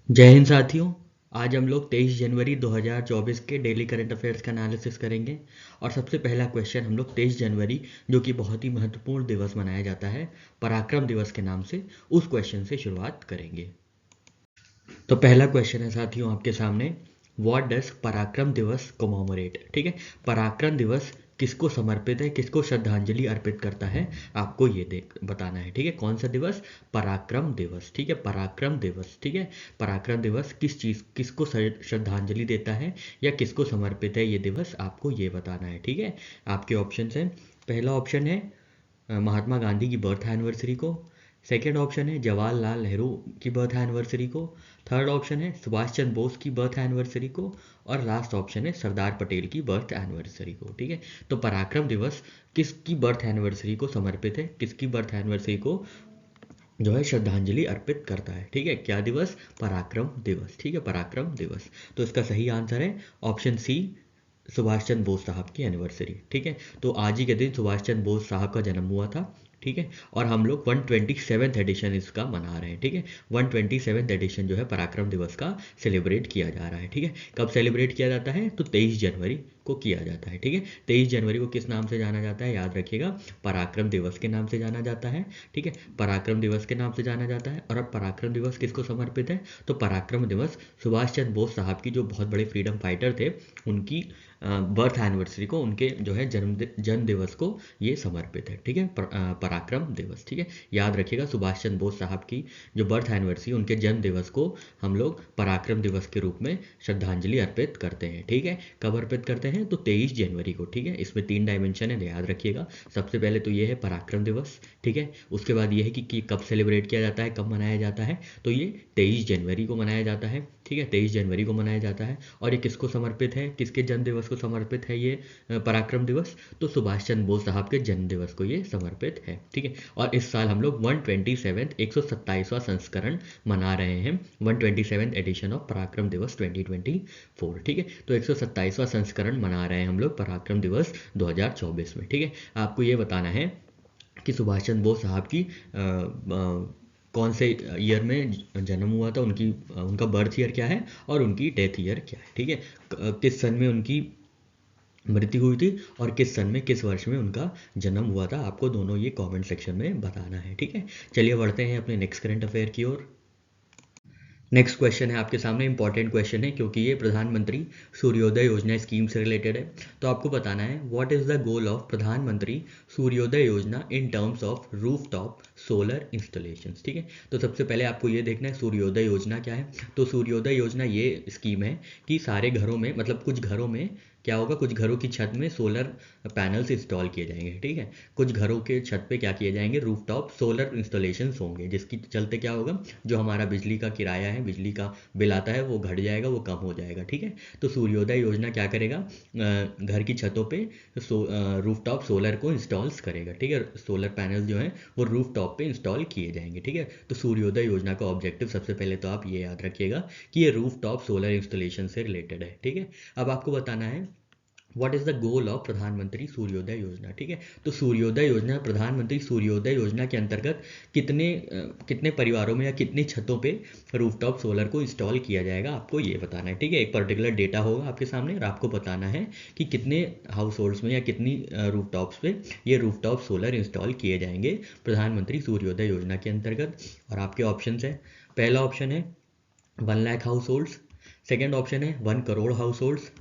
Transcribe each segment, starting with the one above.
जय हिंद साथियों। आज हम लोग 23 जनवरी 2024 के डेली करंट अफेयर्स का एनालिसिस करेंगे। और सबसे पहला क्वेश्चन हम लोग 23 जनवरी, जो कि बहुत ही महत्वपूर्ण दिवस मनाया जाता है पराक्रम दिवस के नाम से, उस क्वेश्चन से शुरुआत करेंगे। तो पहला क्वेश्चन है साथियों आपके सामने, व्हाट डज पराक्रम दिवस कोमोमोरेट। ठीक है, पराक्रम दिवस किसको समर्पित है, किसको श्रद्धांजलि अर्पित करता है, आपको ये देख बताना है। ठीक है, कौन सा दिवस? पराक्रम दिवस। ठीक है, पराक्रम दिवस। ठीक है, पराक्रम दिवस किस चीज़, किसको श्रद्धांजलि देता है या किसको समर्पित है ये दिवस, आपको ये बताना है। ठीक है, आपके ऑप्शन हैं, पहला ऑप्शन है महात्मा गांधी की बर्थ एनिवर्सरी को, सेकेंड ऑप्शन है जवाहरलाल नेहरू की बर्थ एनिवर्सरी को, थर्ड ऑप्शन है सुभाष चंद्र बोस की बर्थ एनिवर्सरी को, और लास्ट ऑप्शन है सरदार पटेल की बर्थ एनिवर्सरी को। ठीक है, तो पराक्रम दिवस किसकी बर्थ एनिवर्सरी को समर्पित है, किसकी बर्थ एनिवर्सरी को जो है श्रद्धांजलि अर्पित करता है। ठीक है, क्या दिवस? पराक्रम दिवस। ठीक है, पराक्रम दिवस। तो इसका सही आंसर है ऑप्शन सी, सुभाष चंद्र बोस साहब की एनिवर्सरी। ठीक है, तो आज ही के दिन सुभाष चंद्र बोस साहब का जन्म हुआ था। ठीक है, और हम लोग 127th एडिशन इसका मना रहे हैं। ठीक है, 127th एडिशन जो है पराक्रम दिवस का सेलिब्रेट किया जा रहा है। ठीक है, कब सेलिब्रेट किया जाता है? तो 23 जनवरी को किया जाता है। ठीक है, 23 जनवरी को किस नाम से जाना जाता है? याद रखिएगा, पराक्रम दिवस के नाम से जाना जाता है। ठीक है, पराक्रम दिवस के नाम से जाना जाता है। और अब पराक्रम दिवस किसको समर्पित है? तो पराक्रम दिवस सुभाष चंद्र बोस साहब की, जो बहुत बड़े फ्रीडम फाइटर थे, उनकी बर्थ एनिवर्सरी को, उनके जो है जन्म दिवस को ये समर्पित है। ठीक है, पराक्रम दिवस। ठीक है, याद रखिएगा, सुभाष चंद्र बोस साहब की जो बर्थ एनिवर्सरी, उनके जन्म दिवस को हम लोग पराक्रम दिवस के रूप में श्रद्धांजलि अर्पित करते हैं। ठीक है, कब अर्पित करते हैं? तो 23 जनवरी को। ठीक है, इसमें 3 डायमेंशन है, याद रखिएगा। सबसे पहले तो ये है पराक्रम दिवस। ठीक है, उसके बाद ये है कि कब सेलिब्रेट किया जाता है, कब मनाया जाता है, तो ये 23 जनवरी को मनाया जाता है। ठीक है, 23 जनवरी को मनाया जाता है। और ये किसको समर्पित है, किसके जन्म दिवस को समर्पित है ये पराक्रम दिवस? तो सुभाष चंद्र बोस साहब के जन्म दिवस को ये समर्पित है। ठीक है, और इस साल हम लोग 127वां संस्करण मना रहे हैं, 127th एडिशन ऑफ पराक्रम दिवस 2024। ठीक है, तो 127वां संस्करण मना रहे हैं हम लोग पराक्रम दिवस 2024 में। ठीक है, आपको ये बताना है कि सुभाष चंद्र बोस साहब की कौन से ईयर में जन्म हुआ था, उनका बर्थ ईयर क्या है और उनकी डेथ ईयर क्या है। ठीक है, किस सन में उनकी मृत्यु हुई थी और किस सन में, किस वर्ष में उनका जन्म हुआ था, आपको दोनों ये कमेंट सेक्शन में बताना है। ठीक है, चलिए बढ़ते हैं अपने नेक्स्ट करंट अफेयर की ओर। नेक्स्ट क्वेश्चन है आपके सामने, इंपॉर्टेंट क्वेश्चन है क्योंकि ये प्रधानमंत्री सूर्योदय योजना स्कीम से रिलेटेड है। तो आपको बताना है, what is the goal of प्रधानमंत्री सूर्योदय योजना in terms of roof top solar installations. ठीक है, तो सबसे पहले आपको ये देखना है सूर्योदय योजना क्या है। तो सूर्योदय योजना ये स्कीम है कि सारे घरों में, मतलब कुछ घरों में क्या होगा, कुछ घरों की छत में सोलर पैनल्स इंस्टॉल किए जाएंगे। ठीक है, कुछ घरों के छत पे क्या किए जाएंगे, रूफटॉप सोलर इंस्टॉलेशंस होंगे, जिसकी चलते क्या होगा, जो हमारा बिजली का किराया है, बिजली का बिल आता है, वो घट जाएगा, वो कम हो जाएगा। ठीक है, तो सूर्योदय योजना क्या करेगा, घर की छतों पे रूफटॉप सोलर को इंस्टॉल्स करेगा। ठीक है, सोलर पैनल्स जो हैं वो रूफटॉप पे इंस्टॉल किए जाएंगे। ठीक है, तो सूर्योदय योजना का ऑब्जेक्टिव सबसे पहले तो आप ये याद रखिएगा कि ये रूफटॉप सोलर इंस्टॉलेशन से रिलेटेड है। ठीक है, अब आपको बताना है what is the goal of प्रधानमंत्री सूर्योदय योजना। ठीक है, तो सूर्योदय योजना, प्रधानमंत्री सूर्योदय योजना के अंतर्गत कितने परिवारों में या कितनी छतों पे रूफटॉप सोलर को इंस्टॉल किया जाएगा, आपको ये बताना है। ठीक है, एक पर्टिकुलर डेटा होगा आपके सामने और आपको बताना है कि कितने हाउस होल्ड्स में या कितनी रूफटॉप्स पे ये रूफटॉप सोलर इंस्टॉल किए जाएंगे प्रधानमंत्री सूर्योदय योजना के अंतर्गत। और आपके ऑप्शन है, पहला ऑप्शन है 1 lakh house holds, second option है 1 crore house holds,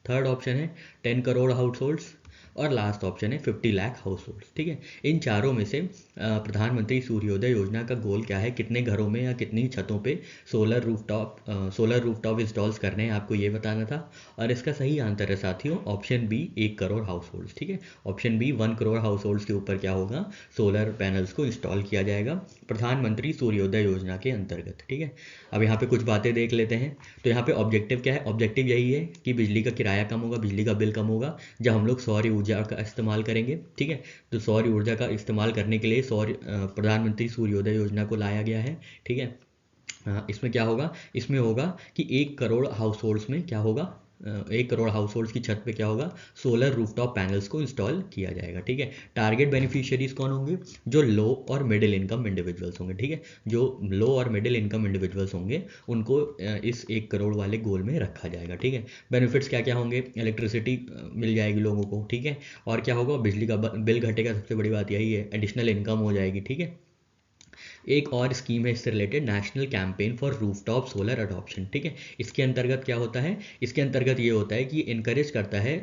third option है 10 करोड़ हाउस होल्ड्स, और लास्ट ऑप्शन है 50 लाख हाउस होल्ड्स। ठीक है, इन चारों में से प्रधानमंत्री सूर्योदय योजना का गोल क्या है, कितने घरों में या कितनी छतों पे सोलर रूफटॉप इंस्टॉल्स करने हैं, आपको ये बताना था। और इसका सही आंसर है साथियों option B, 1 crore households. ठीक है, option B, 1 crore households के ऊपर क्या होगा, सोलर पैनल्स को इंस्टॉल किया जाएगा प्रधानमंत्री सूर्योदय योजना के अंतर्गत। ठीक है, अब यहाँ पे कुछ बातें देख लेते हैं। तो यहाँ पे ऑब्जेक्टिव क्या है, ऑब्जेक्टिव यही है कि बिजली का किराया कम होगा, बिजली का बिल कम होगा जब हम लोग सौर ऊर्जा का इस्तेमाल करेंगे। ठीक है, तो सौर ऊर्जा का इस्तेमाल करने के लिए प्रधानमंत्री सूर्योदय योजना को लाया गया है। ठीक है, इसमें क्या होगा, इसमें होगा कि 1 करोड़ हाउस होल्ड्स में क्या होगा, 1 करोड़ हाउस होल्ड्स की छत पे क्या होगा, सोलर रूफटॉप पैनल्स को इंस्टॉल किया जाएगा। ठीक है, टारगेट बेनिफिशियरीज कौन होंगे, जो लो और मिडिल इनकम इंडिविजुअल्स होंगे। ठीक है, जो लो और मिडिल इनकम इंडिविजुअल्स होंगे उनको इस 1 करोड़ वाले गोल में रखा जाएगा। ठीक है, बेनिफिट्स क्या क्या होंगे, इलेक्ट्रिसिटी मिल जाएगी लोगों को। ठीक है, और क्या होगा, बिजली का बिल घटेगा, सबसे बड़ी बात यही है, एडिशनल इनकम हो जाएगी। ठीक है, एक और स्कीम है इससे related, national campaign for rooftop solar adoption. ठीक है, इसके अंतर्गत क्या होता है, इसके अंतर्गत ये होता है कि इनकरेज करता है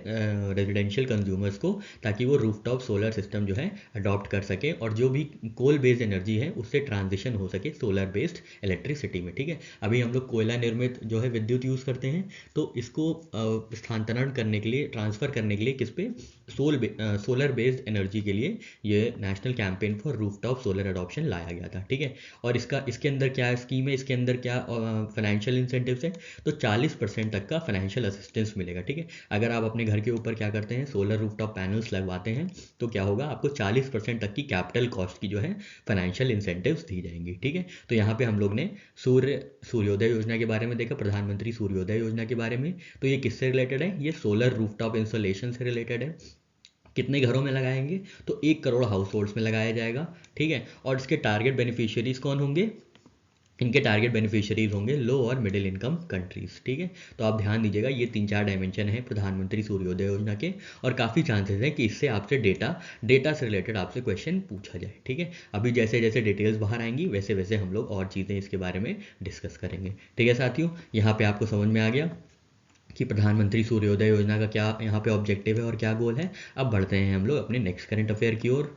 रेजिडेंशियल कंज्यूमर्स को, ताकि वो रूफटॉप सोलर सिस्टम जो है अडॉप्ट कर सके और जो भी कोल बेस्ड एनर्जी है उससे ट्रांजिशन हो सके सोलर बेस्ड इलेक्ट्रिसिटी में। ठीक है, अभी हम लोग कोयला निर्मित जो है विद्युत यूज़ करते हैं, तो इसको स्थानांतरण करने के लिए, ट्रांसफ़र करने के लिए किस पे, सोलर बेस्ड एनर्जी के लिए ये national campaign for rooftop solar adoption लाया गया था। ठीक है, और इसके अंदर क्या स्कीम है, इसके अंदर क्या फाइनेंशियल इंसेंटिव्स है, तो 40% तक का फाइनेंशियल असिस्टेंस मिलेगा। ठीक है, अगर आप अपने घर के ऊपर क्या करते हैं, सोलर रूफटॉप पैनल्स लगवाते हैं, तो क्या होगा, आपको 40% तक की कैपिटल कॉस्ट की जो है फाइनेंशियल इंसेंटिव्स दी जाएंगी। ठीक है, तो यहाँ पे हम लोग ने सूर्योदय योजना के बारे में देखा, प्रधानमंत्री सूर्योदय योजना के बारे में। तो ये किससे रिलेटेड है, ये सोलर रूफटॉप इंस्टॉलेशन से रिलेटेड है। कितने घरों में लगाएंगे, तो 1 करोड़ हाउस होल्ड्स में लगाया जाएगा। ठीक है, और इसके टारगेट बेनिफिशियरीज कौन होंगे, इनके टारगेट बेनिफिशियरीज होंगे लो और मिडिल इनकम कंट्रीज। ठीक है, तो आप ध्यान दीजिएगा, ये 3-4 डायमेंशन है प्रधानमंत्री सूर्योदय योजना के, और काफ़ी चांसेस हैं कि इससे आपसे डेटा से रिलेटेड आपसे क्वेश्चन पूछा जाए। ठीक है, अभी जैसे जैसे डिटेल्स बाहर आएंगी वैसे वैसे हम लोग और चीज़ें इसके बारे में डिस्कस करेंगे। ठीक है साथियों, यहाँ पे आपको समझ में आ गया कि प्रधानमंत्री सूर्योदय योजना का क्या यहाँ पे ऑब्जेक्टिव है और क्या गोल है। अब बढ़ते हैं हम लोग अपने नेक्स्ट करंट अफेयर की ओर।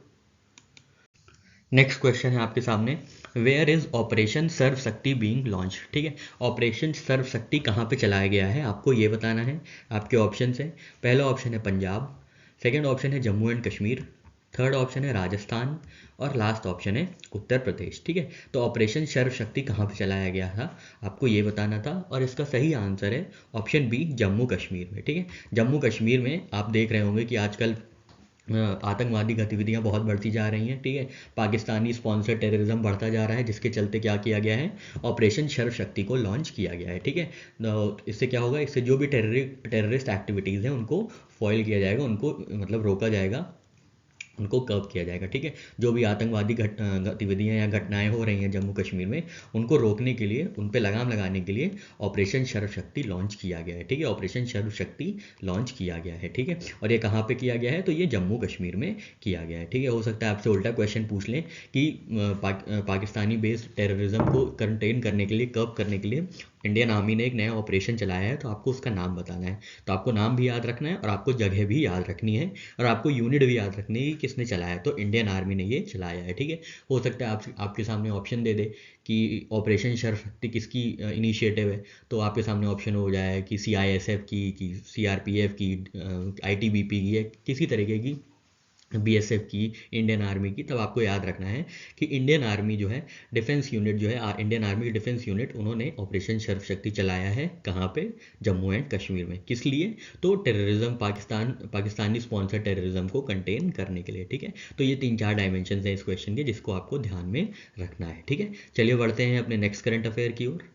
नेक्स्ट क्वेश्चन है आपके सामने, वेयर इज ऑपरेशन सर्व शक्ति बीइंग लॉन्च। ठीक है, ऑपरेशन सर्व शक्ति कहाँ पे चलाया गया है, आपको ये बताना है। आपके ऑप्शन है, पहला ऑप्शन है पंजाब, सेकेंड ऑप्शन है Jammu and Kashmir, third option है राजस्थान, और लास्ट ऑप्शन है उत्तर प्रदेश। ठीक है, तो ऑपरेशन सर्व शक्ति कहाँ पे चलाया गया था, आपको ये बताना था, और इसका सही आंसर है ऑप्शन बी, जम्मू कश्मीर में। ठीक है, जम्मू कश्मीर में आप देख रहे होंगे कि आजकल आतंकवादी गतिविधियां बहुत बढ़ती जा रही हैं। ठीक है, पाकिस्तानी स्पॉन्सर टेररिज्म बढ़ता जा रहा है, जिसके चलते क्या किया गया है, ऑपरेशन सर्व शक्ति को लॉन्च किया गया है। ठीक है, इससे क्या होगा, इससे जो भी टेररिस्ट एक्टिविटीज़ हैं उनको फॉइल किया जाएगा, उनको मतलब रोका जाएगा, उनको कर्ब किया जाएगा। ठीक है, जो भी आतंकवादी गतिविधियां या घटनाएं हो रही हैं जम्मू कश्मीर में, उनको रोकने के लिए, उन पे लगाम लगाने के लिए ऑपरेशन सर्व शक्ति लॉन्च किया गया है। ठीक है, ऑपरेशन सर्व शक्ति लॉन्च किया गया है। ठीक है, और ये कहाँ पे किया गया है, तो ये जम्मू कश्मीर में किया गया है। ठीक है, हो सकता है आपसे उल्टा क्वेश्चन पूछ लें कि पाकिस्तानी बेस्ड टेररिज्म को कंटेन करने के लिए, कर्ब करने के लिए इंडियन आर्मी ने एक नया ऑपरेशन चलाया है, तो आपको उसका नाम बताना है। तो आपको नाम भी याद रखना है और आपको जगह भी याद रखनी है और आपको यूनिट भी याद रखनी है कि किसने चलाया है, तो इंडियन आर्मी ने ये चलाया है। ठीक है, हो सकता है आपके सामने ऑप्शन दे दे कि ऑपरेशन सर्व शक्ति किसकी इनिशिएटिव है, तो आपके सामने ऑप्शन हो जाए कि CISF की, कि CRPF की, ITBP की, या किसी तरीके की, BSF की, इंडियन आर्मी की। तब आपको याद रखना है कि इंडियन आर्मी जो है, डिफेंस यूनिट जो है, इंडियन आर्मी की डिफेंस यूनिट, उन्होंने ऑपरेशन सर्व शक्ति चलाया है कहाँ पे, जम्मू एंड कश्मीर में। किस लिए, तो टेररिज्म, पाकिस्तानी स्पॉन्सर टेररिज्म को कंटेन करने के लिए। ठीक है, तो ये 3-4 डायमेंशन हैं इस क्वेश्चन के, जिसको आपको ध्यान में रखना है। ठीक है, चलिए बढ़ते हैं अपने नेक्स्ट करंट अफेयर की ओर।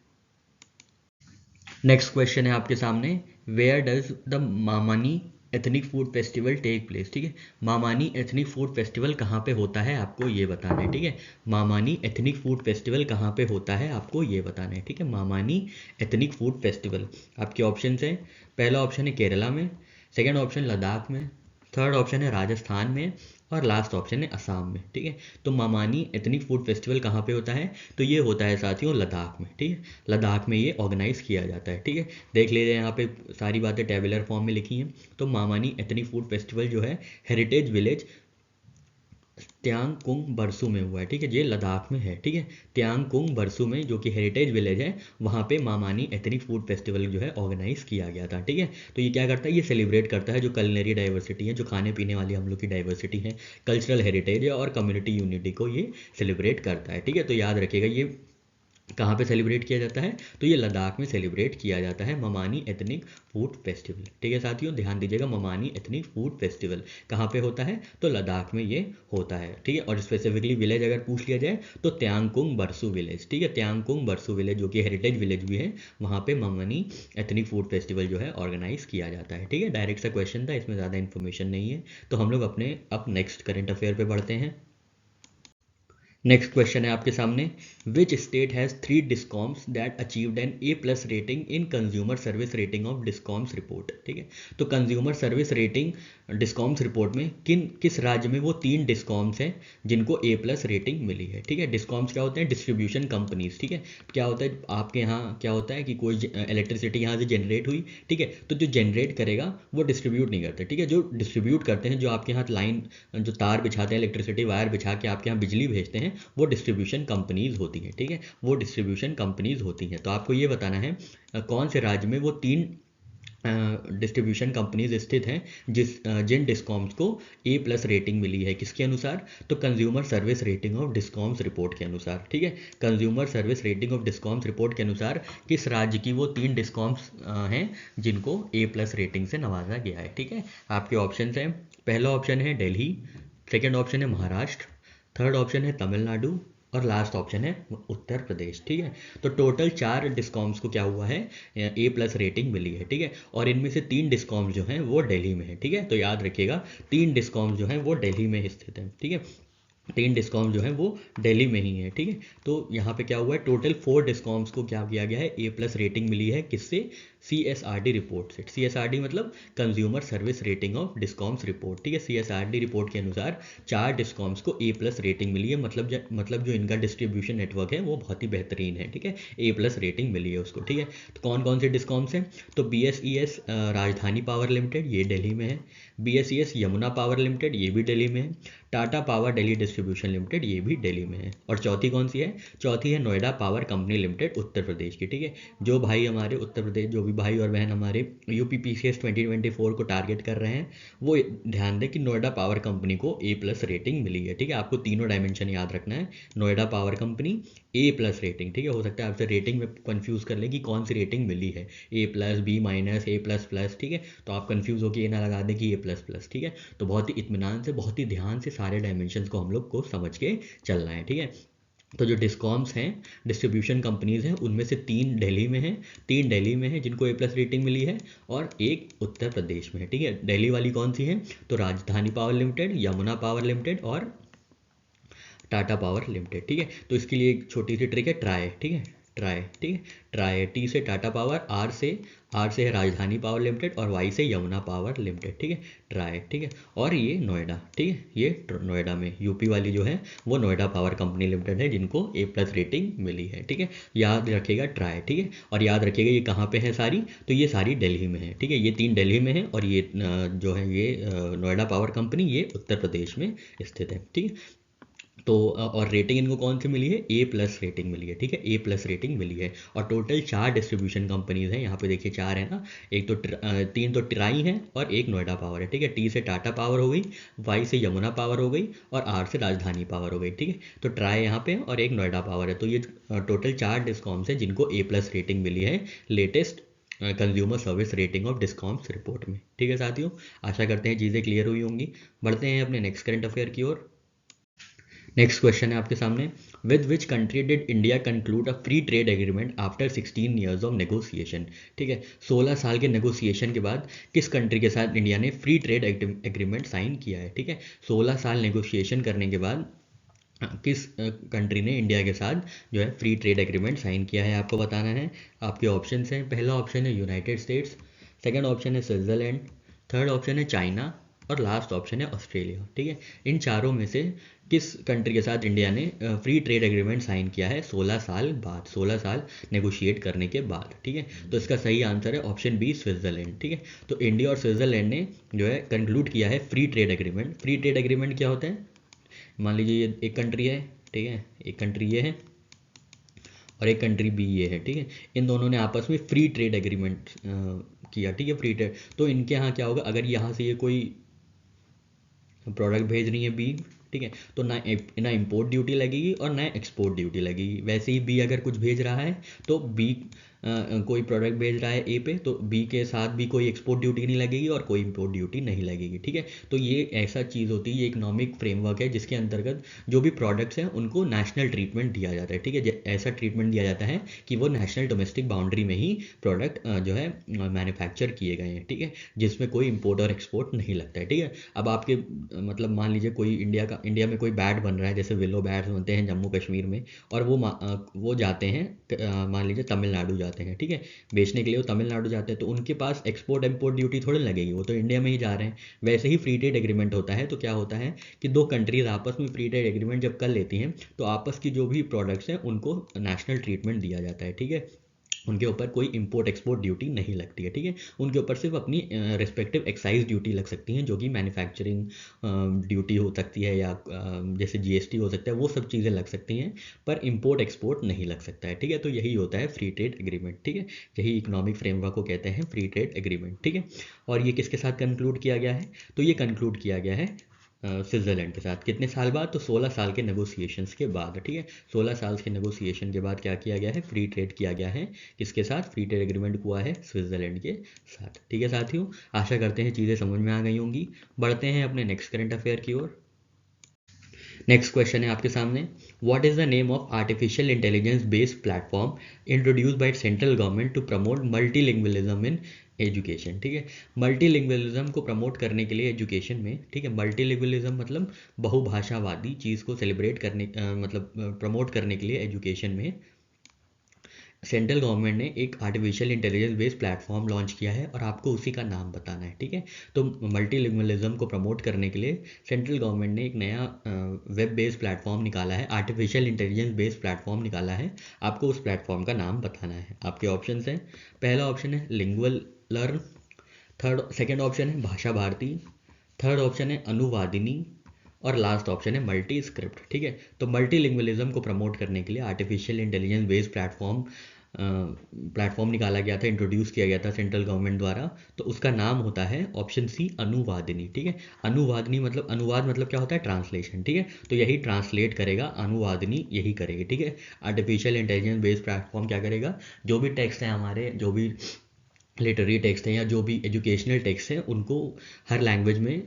नेक्स्ट क्वेश्चन है आपके सामने, where does the Mamani ethnic food festival take place. ठीक है, मामानी एथनिक फूड फेस्टिवल कहाँ पे होता है, आपको ये बताना है। ठीक है, मामानी एथनिक फूड फेस्टिवल कहाँ पे होता है, आपको ये बताना है। ठीक है, मामानी एथनिक फूड फेस्टिवल, आपके ऑप्शन है, पहला ऑप्शन है केरला में, सेकेंड ऑप्शन लद्दाख में, थर्ड ऑप्शन है राजस्थान में, और लास्ट ऑप्शन है असम में। ठीक है, तो मामानी एथनिक फूड फेस्टिवल कहाँ पे होता है, तो ये होता है साथियों लद्दाख में। ठीक है, लद्दाख में ये ऑर्गेनाइज किया जाता है। ठीक है, देख लीजिए यहाँ पे सारी बातें टेबुलर फॉर्म में लिखी हैं। तो मामानी एथनिक फूड फेस्टिवल जो है हेरिटेज विलेज त्यांगकुंग बरसू में हुआ है। ठीक है, ये लद्दाख में है। ठीक है, त्यांगकुंग बरसू में, जो कि हेरिटेज विलेज है, वहाँ पे मामानी एथनिक फूड फेस्टिवल जो है ऑर्गेनाइज किया गया था। ठीक है, तो ये क्या करता है, ये सेलिब्रेट करता है जो कलिनरी डाइवर्सिटी है, जो खाने पीने वाली हम लोग की डाइवर्सिटी है, कल्चरल हेरिटेज है और कम्युनिटी यूनिटी को ये सेलिब्रेट करता है। ठीक है, तो याद रखिएगा, ये कहाँ पे सेलिब्रेट किया जाता है? तो ये लद्दाख में सेलिब्रेट किया जाता है, ममानी एथनिक फूड फेस्टिवल। ठीक है साथियों, ध्यान दीजिएगा, ममानी एथनिक फूड फेस्टिवल कहाँ पे होता है? तो लद्दाख में ये होता है। ठीक है, और स्पेसिफिकली विलेज अगर पूछ लिया जाए तो त्यांगकुंग बरसू विलेज। ठीक है, त्यांगकुंग बरसू विलेज जो कि हेरिटेज विलेज भी है, वहाँ पे ममानी एथनिक फूड फेस्टिवल जो है ऑर्गेनाइज किया जाता है। ठीक है, डायरेक्ट सा क्वेश्चन था, इसमें ज़्यादा इन्फॉर्मेशन नहीं है। तो हम लोग अपने अब नेक्स्ट करंट अफेयर पे बढ़ते हैं। नेक्स्ट क्वेश्चन है आपके सामने, which state has 3 discoms that achieved an A+ rating in consumer service rating of discoms report. ठीक है, तो consumer service rating discoms report में किस राज्य में वो 3 डिस्कॉम्स हैं जिनको A+ रेटिंग मिली है। ठीक है, डिस्कॉम्स क्या होते हैं? Distribution companies. ठीक है, क्या होता है आपके यहाँ, क्या होता है कि कोई इलेक्ट्रिसिटी यहाँ से जनरेट हुई, ठीक है, तो जो जनरेट करेगा वो डिस्ट्रीब्यूट नहीं करते। ठीक है, जो डिस्ट्रीब्यूट करते हैं, जो आपके यहाँ लाइन, जो तार बिछाते हैं, इलेक्ट्रिसिटी वायर बिछा के आपके यहाँ बिजली भेजते हैं, वो डिस्ट्रीब्यूशन कंपनीज होती हैं। ठीक है, वो डिस्ट्रीब्यूशन कंपनीज होती हैं। तो आपको ये बताना है कौन से राज्य में वो 3 डिस्ट्रीब्यूशन कंपनीज स्थित हैं जिन डिस्कॉम्स को A+ रेटिंग मिली है, किसके अनुसार? तो consumer service rating of discoms report के अनुसार। ठीक है, consumer service rating of discoms report के अनुसार किस राज्य की वो 3 डिस्कॉम्स हैं जिनको A+ रेटिंग से नवाजा गया है। ठीक है, आपके ऑप्शन हैं, पहला ऑप्शन है दिल्ली, सेकेंड ऑप्शन है महाराष्ट्र, थर्ड ऑप्शन है तमिलनाडु और लास्ट ऑप्शन है उत्तर प्रदेश। ठीक है, तो टोटल 4 डिस्कॉम्स को क्या हुआ है? A+ रेटिंग मिली है। ठीक है, और इनमें से 3 डिस्कॉम्स जो हैं वो दिल्ली में है। ठीक है, तो याद रखिएगा 3 डिस्कॉम्स जो हैं वो दिल्ली में स्थित हैं। ठीक है, 3 डिस्कॉम्स जो हैं वो दिल्ली में ही है। ठीक है, तो यहाँ पे क्या हुआ है, टोटल 4 डिस्कॉम्स को क्या किया गया है? A+ रेटिंग मिली है, किससे? CSRD रिपोर्ट से। CSRD मतलब consumer service rating of discoms report. ठीक है, CSRD रिपोर्ट के अनुसार 4 डिस्कॉम्स को A+ रेटिंग मिली है, मतलब जो इनका डिस्ट्रीब्यूशन नेटवर्क है वो बहुत ही बेहतरीन है। ठीक है, A+ रेटिंग मिली है उसको। ठीक है, तो कौन कौन से डिस्कॉम्स हैं? तो BSES राजधानी पावर लिमिटेड, ये दिल्ली में है। BSES यमुना पावर लिमिटेड, ये भी दिल्ली में है। Tata power Delhi distribution limited, ये भी दिल्ली में है। और चौथी कौन सी है? चौथी है Noida power company limited, Uttar Pradesh की। ठीक है, जो भाई हमारे उत्तर प्रदेश, जो भी भाई और बहन हमारे UPPCS 2024 को टारगेट कर रहे हैं, वो ध्यान दें कि नोएडा पावर कंपनी को A+ रेटिंग मिली है। ठीक है, आपको तीनों डायमेंशन याद रखना है, Noida power company A+ rating. ठीक है, हो सकता है आपसे रेटिंग में कंफ्यूज कर ले कि कौन सी रेटिंग मिली है, A+, B-, A++। ठीक है, तो आप कंफ्यूज होकर ये ना लगा दें कि A++। ठीक है, तो बहुत ही इत्मीनान से, बहुत ही ध्यान से सारे डायमेंशंस को हम लोग को समझ के चलना है। ठीक है, तो जो डिस्कॉम्स हैं, डिस्ट्रीब्यूशन कंपनीज हैं, उनमें से 3 दिल्ली में हैं, 3 दिल्ली में हैं जिनको A+ रेटिंग मिली है, और एक उत्तर प्रदेश में है। ठीक है, दिल्ली वाली कौन सी है? तो राजधानी power limited, Yamuna power limited और टाटा पावर लिमिटेड। ठीक है, तो इसके लिए एक छोटी सी ट्रिक है, ट्राई। ठीक है, ट्राई। ठीक है, ट्राई, T से टाटा पावर, R से है राजधानी पावर लिमिटेड और Y से यमुना पावर लिमिटेड। ठीक है, ट्राई। ठीक है, और ये नोएडा। ठीक है, ये नोएडा में यूपी वाली जो है वो नोएडा पावर कंपनी लिमिटेड है जिनको A+ रेटिंग मिली है। ठीक है, याद रखिएगा ट्राई। ठीक है, और याद रखिएगा ये कहाँ पे है सारी? तो ये सारी दिल्ली में है। ठीक है, ये 3 दिल्ली में है और ये जो है ये नोएडा पावर कंपनी ये उत्तर प्रदेश में स्थित है। ठीक है, तो और रेटिंग इनको कौन सी मिली है? A+ रेटिंग मिली है। ठीक है, A+ रेटिंग मिली है, और टोटल 4 डिस्ट्रीब्यूशन कंपनीज हैं, यहाँ पे देखिए 4 है ना, एक तो 3 तो ट्राई है और एक नोएडा पावर है। ठीक है, T से टाटा पावर हो गई, Y से यमुना पावर हो गई और R से राजधानी पावर हो गई। ठीक है, तो ट्राई यहाँ पे और एक नोएडा पावर है, तो ये टोटल 4 डिस्कॉम्स हैं जिनको A+ रेटिंग मिली है latest consumer service rating of discoms report में। ठीक है साथियों, आशा करते हैं चीज़ें क्लियर हुई होंगी। बढ़ते हैं अपने नेक्स्ट करंट अफेयर की ओर। नेक्स्ट क्वेश्चन है आपके सामने, with which country did India conclude a free trade agreement after 16 years of negotiation. ठीक है, 16 साल के नेगोशिएशन के बाद किस कंट्री के साथ इंडिया ने फ्री ट्रेड एग्रीमेंट साइन किया है। ठीक है, 16 साल नेगोशिएशन करने के बाद किस कंट्री ने इंडिया के साथ जो है फ्री ट्रेड एग्रीमेंट साइन किया है, आपको बताना है। आपके ऑप्शन हैं, पहला ऑप्शन है यूनाइटेड स्टेट्स, सेकेंड ऑप्शन है स्विट्ज़रलैंड, थर्ड ऑप्शन है चाइना और लास्ट ऑप्शन है ऑस्ट्रेलिया। ठीक है, इन चारों में से किस कंट्री के साथ इंडिया ने फ्री ट्रेड एग्रीमेंट साइन किया है 16 साल बाद, 16 साल नेगोशिएट करने के बाद। ठीक है, तो इसका सही आंसर है ऑप्शन बी, स्विट्ज़रलैंड। ठीक है, तो इंडिया और स्विट्ज़रलैंड ने जो है कंक्लूड किया है free trade agreement. Free trade agreement क्या होता है? मान लीजिए ये एक कंट्री है, ठीक है, एक कंट्री ये है और एक कंट्री बी ये है। ठीक है, इन दोनों ने आपस में फ्री ट्रेड एग्रीमेंट किया। ठीक है, फ्री ट्रेड, तो इनके यहाँ क्या होगा, अगर यहाँ से ये कोई प्रोडक्ट भेज रही है बी, ठीक है। तो ना इम्पोर्ट ड्यूटी लगेगी और ना एक्सपोर्ट ड्यूटी लगेगी। वैसे ही बी अगर कुछ भेज रहा है तो बी कोई प्रोडक्ट भेज रहा है ए पे, तो बी के साथ भी कोई एक्सपोर्ट ड्यूटी नहीं लगेगी और कोई इम्पोर्ट ड्यूटी नहीं लगेगी, ठीक है। तो ये ऐसा चीज़ होती है, ये इकोनॉमिक फ्रेमवर्क है जिसके अंतर्गत जो भी प्रोडक्ट्स हैं उनको नेशनल ट्रीटमेंट दिया जाता है, ठीक है। ऐसा ट्रीटमेंट दिया जाता है कि वो नेशनल डोमेस्टिक बाउंड्री में ही प्रोडक्ट जो है मैन्युफैक्चर किए गए हैं, ठीक है, जिसमें कोई इम्पोर्ट और एक्सपोर्ट नहीं लगता है, ठीक है। अब आपके मतलब मान लीजिए कोई इंडिया में कोई बैट बन रहा है, जैसे विलो बैट्स बनते हैं जम्मू कश्मीर में, और वो जाते हैं मान लीजिए तमिलनाडु जाते हैं, ठीक है, बेचने के लिए वो तमिलनाडु जाते हैं, तो उनके पास एक्सपोर्ट इम्पोर्ट ड्यूटी थोड़ी लगेगी, वो तो इंडिया में ही जा रहे हैं। वैसे ही फ्री ट्रेड एग्रीमेंट होता है, तो क्या होता है कि दो कंट्रीज आपस में फ्री ट्रेड एग्रीमेंट जब कर लेती हैं तो आपस की जो भी प्रोडक्ट्स हैं उनको नेशनल ट्रीटमेंट दिया जाता है, ठीक है। उनके ऊपर कोई इंपोर्ट एक्सपोर्ट ड्यूटी नहीं लगती है, ठीक है। उनके ऊपर सिर्फ अपनी रिस्पेक्टिव एक्साइज ड्यूटी लग सकती हैं, जो कि मैन्युफैक्चरिंग ड्यूटी हो सकती है या जैसे जीएसटी हो सकता है, वो सब चीज़ें लग सकती हैं, पर इंपोर्ट एक्सपोर्ट नहीं लग सकता है, ठीक है। तो यही होता है फ्री ट्रेड एग्रीमेंट, ठीक है। यही इकोनॉमिक फ्रेमवर्क को कहते हैं फ्री ट्रेड एग्रीमेंट, ठीक है। और ये किसके साथ कंक्लूड किया गया है? तो ये कंक्लूड किया गया है स्विट्ज़रलैंड के साथ। कितने साल बाद? तो 16 साल के नेगोशिएशंस के बाद, ठीक है। 16 साल के नेगोशिएशन के बाद क्या किया गया है? फ्री ट्रेड किया गया है। किसके साथ? फ्री ट्रेड एग्रीमेंट हुआ है स्विट्ज़रलैंड के साथ, ठीक है साथियों। आशा करते हैं चीज़ें समझ में आ गई होंगी। बढ़ते हैं अपने नेक्स्ट करंट अफेयर की ओर। नेक्स्ट क्वेश्चन है आपके सामने, what is the name of artificial intelligence based platform introduced by central government to promote multilingualism in education, ठीक है। मल्टीलिंगुअलिज्म को प्रमोट करने के लिए एजुकेशन में, ठीक है, मल्टीलिंगुअलिज्म मतलब बहुभाषावादी चीज़ को सेलिब्रेट करने मतलब प्रमोट करने के लिए एजुकेशन में सेंट्रल गवर्नमेंट ने एक artificial intelligence based platform launch किया है और आपको उसी का नाम बताना है, ठीक है। तो मल्टीलिंगुअलिज्म को प्रमोट करने के लिए सेंट्रल गवर्नमेंट ने एक नया वेब बेस्ड प्लेटफॉर्म निकाला है, आर्टिफिशियल इंटेलिजेंस बेस्ड प्लेटफॉर्म निकाला है। आपको उस प्लेटफॉर्म का नाम बताना है। आपके ऑप्शन हैं, पहला ऑप्शन है लिंगुअल लर्न, सेकेंड ऑप्शन है भाषा भारती, थर्ड ऑप्शन है अनुवादिनी, और लास्ट ऑप्शन है मल्टी स्क्रिप्ट, ठीक है। तो मल्टीलिंगुअलिज्म को प्रमोट करने के लिए आर्टिफिशियल इंटेलिजेंस बेस्ड प्लेटफॉर्म निकाला गया था, इंट्रोड्यूस किया गया था सेंट्रल गवर्नमेंट द्वारा। तो उसका नाम होता है ऑप्शन सी अनुवादिनी, ठीक है। अनुवादिनी मतलब, अनुवाद मतलब क्या होता है? ट्रांसलेशन, ठीक है। तो यही ट्रांसलेट करेगा, अनुवादिनी यही करेगी, ठीक है। आर्टिफिशियल इंटेलिजेंस बेस्ड प्लेटफॉर्म क्या करेगा? जो भी टेक्स्ट हैं हमारे, जो भी लिटरेरी टेक्स्ट हैं या जो भी एजुकेशनल टेक्स्ट हैं, उनको हर लैंग्वेज में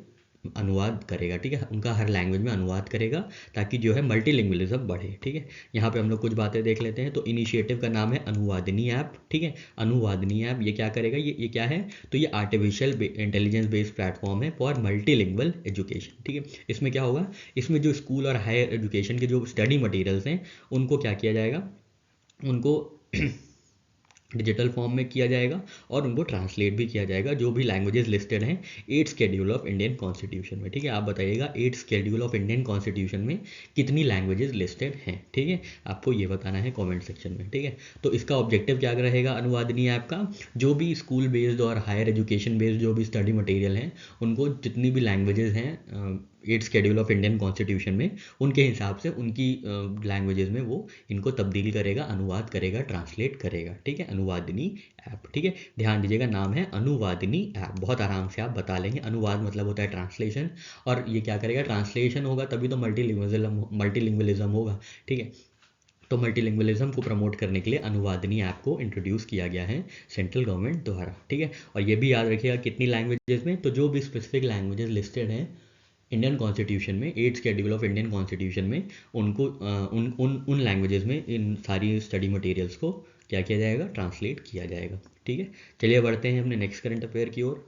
अनुवाद करेगा, ठीक है। उनका हर लैंग्वेज में अनुवाद करेगा ताकि जो है मल्टीलिंगुअलिज्म बढ़े, ठीक है। यहाँ पे हम लोग कुछ बातें देख लेते हैं। तो इनिशिएटिव का नाम है अनुवादिनी ऐप, ठीक है। अनुवादिनी ऐप ये क्या करेगा? ये क्या है? तो ये आर्टिफिशियल इंटेलिजेंस बेस्ड प्लेटफॉर्म है फॉर मल्टीलिंगुअल एजुकेशन, ठीक है। इसमें क्या होगा? इसमें जो स्कूल और हायर एजुकेशन के जो स्टडी मटेरियल्स हैं उनको क्या किया जाएगा? उनको डिजिटल फॉर्म में किया जाएगा और उनको ट्रांसलेट भी किया जाएगा, जो भी लैंग्वेजेस लिस्टेड हैं 8th schedule of Indian constitution में, ठीक है। आप बताइएगा 8th schedule of Indian constitution में कितनी लैंग्वेजेस लिस्टेड हैं, ठीक है। आपको ये बताना है कमेंट सेक्शन में, ठीक है। तो इसका ऑब्जेक्टिव क्या रहेगा अनुवादिनी ऐप का? जो भी स्कूल बेस्ड और हायर एजुकेशन बेस्ड जो भी स्टडी मटेरियल हैं उनको जितनी भी लैंग्वेजेस हैं 8th schedule of Indian constitution में, उनके हिसाब से उनकी लैंग्वेजेस में वो इनको तब्दील करेगा, अनुवाद करेगा, ट्रांसलेट करेगा, ठीक है। अनुवादिनी ऐप, ठीक है। ध्यान दीजिएगा नाम है अनुवादिनी ऐप, बहुत आराम से आप बता लेंगे। अनुवाद मतलब होता है ट्रांसलेशन, और ये क्या करेगा? ट्रांसलेशन होगा तभी तो मल्टीलिंगुअलिज्म होगा, ठीक है। तो मल्टीलिंगुअलिज्म को प्रमोट करने के लिए अनुवादिनी ऐप को इंट्रोड्यूस किया गया है सेंट्रल गवर्नमेंट द्वारा, ठीक है। और ये भी याद रखिएगा कितनी लैंग्वेजेस में, तो जो भी स्पेसिफिक लैंग्वेजेस लिस्टेड हैं इंडियन कॉन्स्टिट्यूशन में, 8th schedule of Indian constitution में, उनको उन लैंग्वेजेस में इन सारी स्टडी मटेरियल्स को क्या किया जाएगा? ट्रांसलेट किया जाएगा, ठीक है। चलिए बढ़ते हैं अपने नेक्स्ट करंट अफेयर की ओर।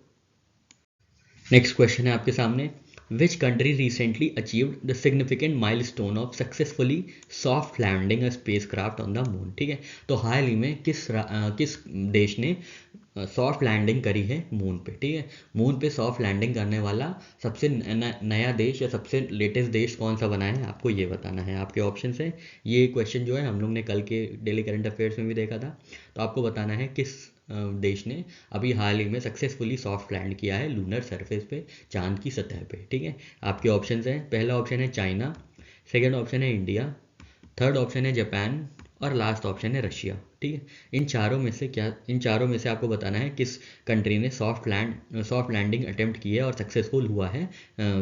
नेक्स्ट क्वेश्चन है आपके सामने, which country recently achieved the significant milestone of successfully soft landing a spacecraft on the moon, ठीक है। तो हाल ही में किस देश ने सॉफ्ट लैंडिंग करी है मून पे, ठीक है। मून पे सॉफ्ट लैंडिंग करने वाला सबसे नया देश या सबसे लेटेस्ट देश कौन सा बना है, आपको ये बताना है। आपके ऑप्शन है, ये क्वेश्चन जो है हम लोग ने कल के डेली करंट अफेयर्स में भी देखा था। तो आपको बताना है किस देश ने अभी हाल ही में सक्सेसफुली सॉफ्ट लैंड किया है लूनर सरफेस पे, चांद की सतह पे, ठीक है। आपके ऑप्शन हैं, पहला ऑप्शन है चाइना, सेकेंड ऑप्शन है इंडिया, थर्ड ऑप्शन है जापान और लास्ट ऑप्शन है रशिया, ठीक है। इन चारों में से आपको बताना है किस कंट्री ने सॉफ्ट लैंडिंग अटेम्प्ट की है और सक्सेसफुल हुआ है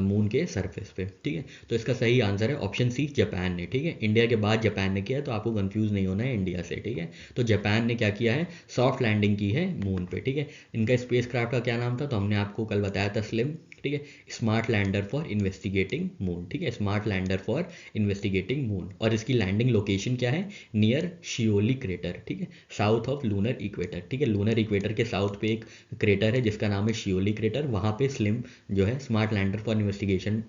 मून के सरफेस पे। ठीक है, तो इसका सही आंसर है ऑप्शन सी, जापान ने। ठीक है, इंडिया के बाद जापान ने किया है, तो आपको कंफ्यूज नहीं होना है इंडिया से। ठीक है, तो जापान ने क्या किया है, सॉफ्ट लैंडिंग की है मून पे। ठीक है, इनका स्पेस क्राफ्ट का क्या नाम था, तो हमने आपको कल बताया था स्लिम। ठीक है, smart lander for investigating moon. ठीक है, smart lander for investigating moon, और इसकी लैंडिंग लोकेशन क्या है, नियर शियोली क्रेटर। ठीक है, साउथ ऑफ लूनर इक्वेटर। ठीक है, लूनर इक्वेटर के साउथ पे एक क्रेटर है जिसका नाम है शियोली क्रेटर, वहाँ पे स्लिम जो है स्मार्ट लैंडर फॉर इन्वेस्टिगेशन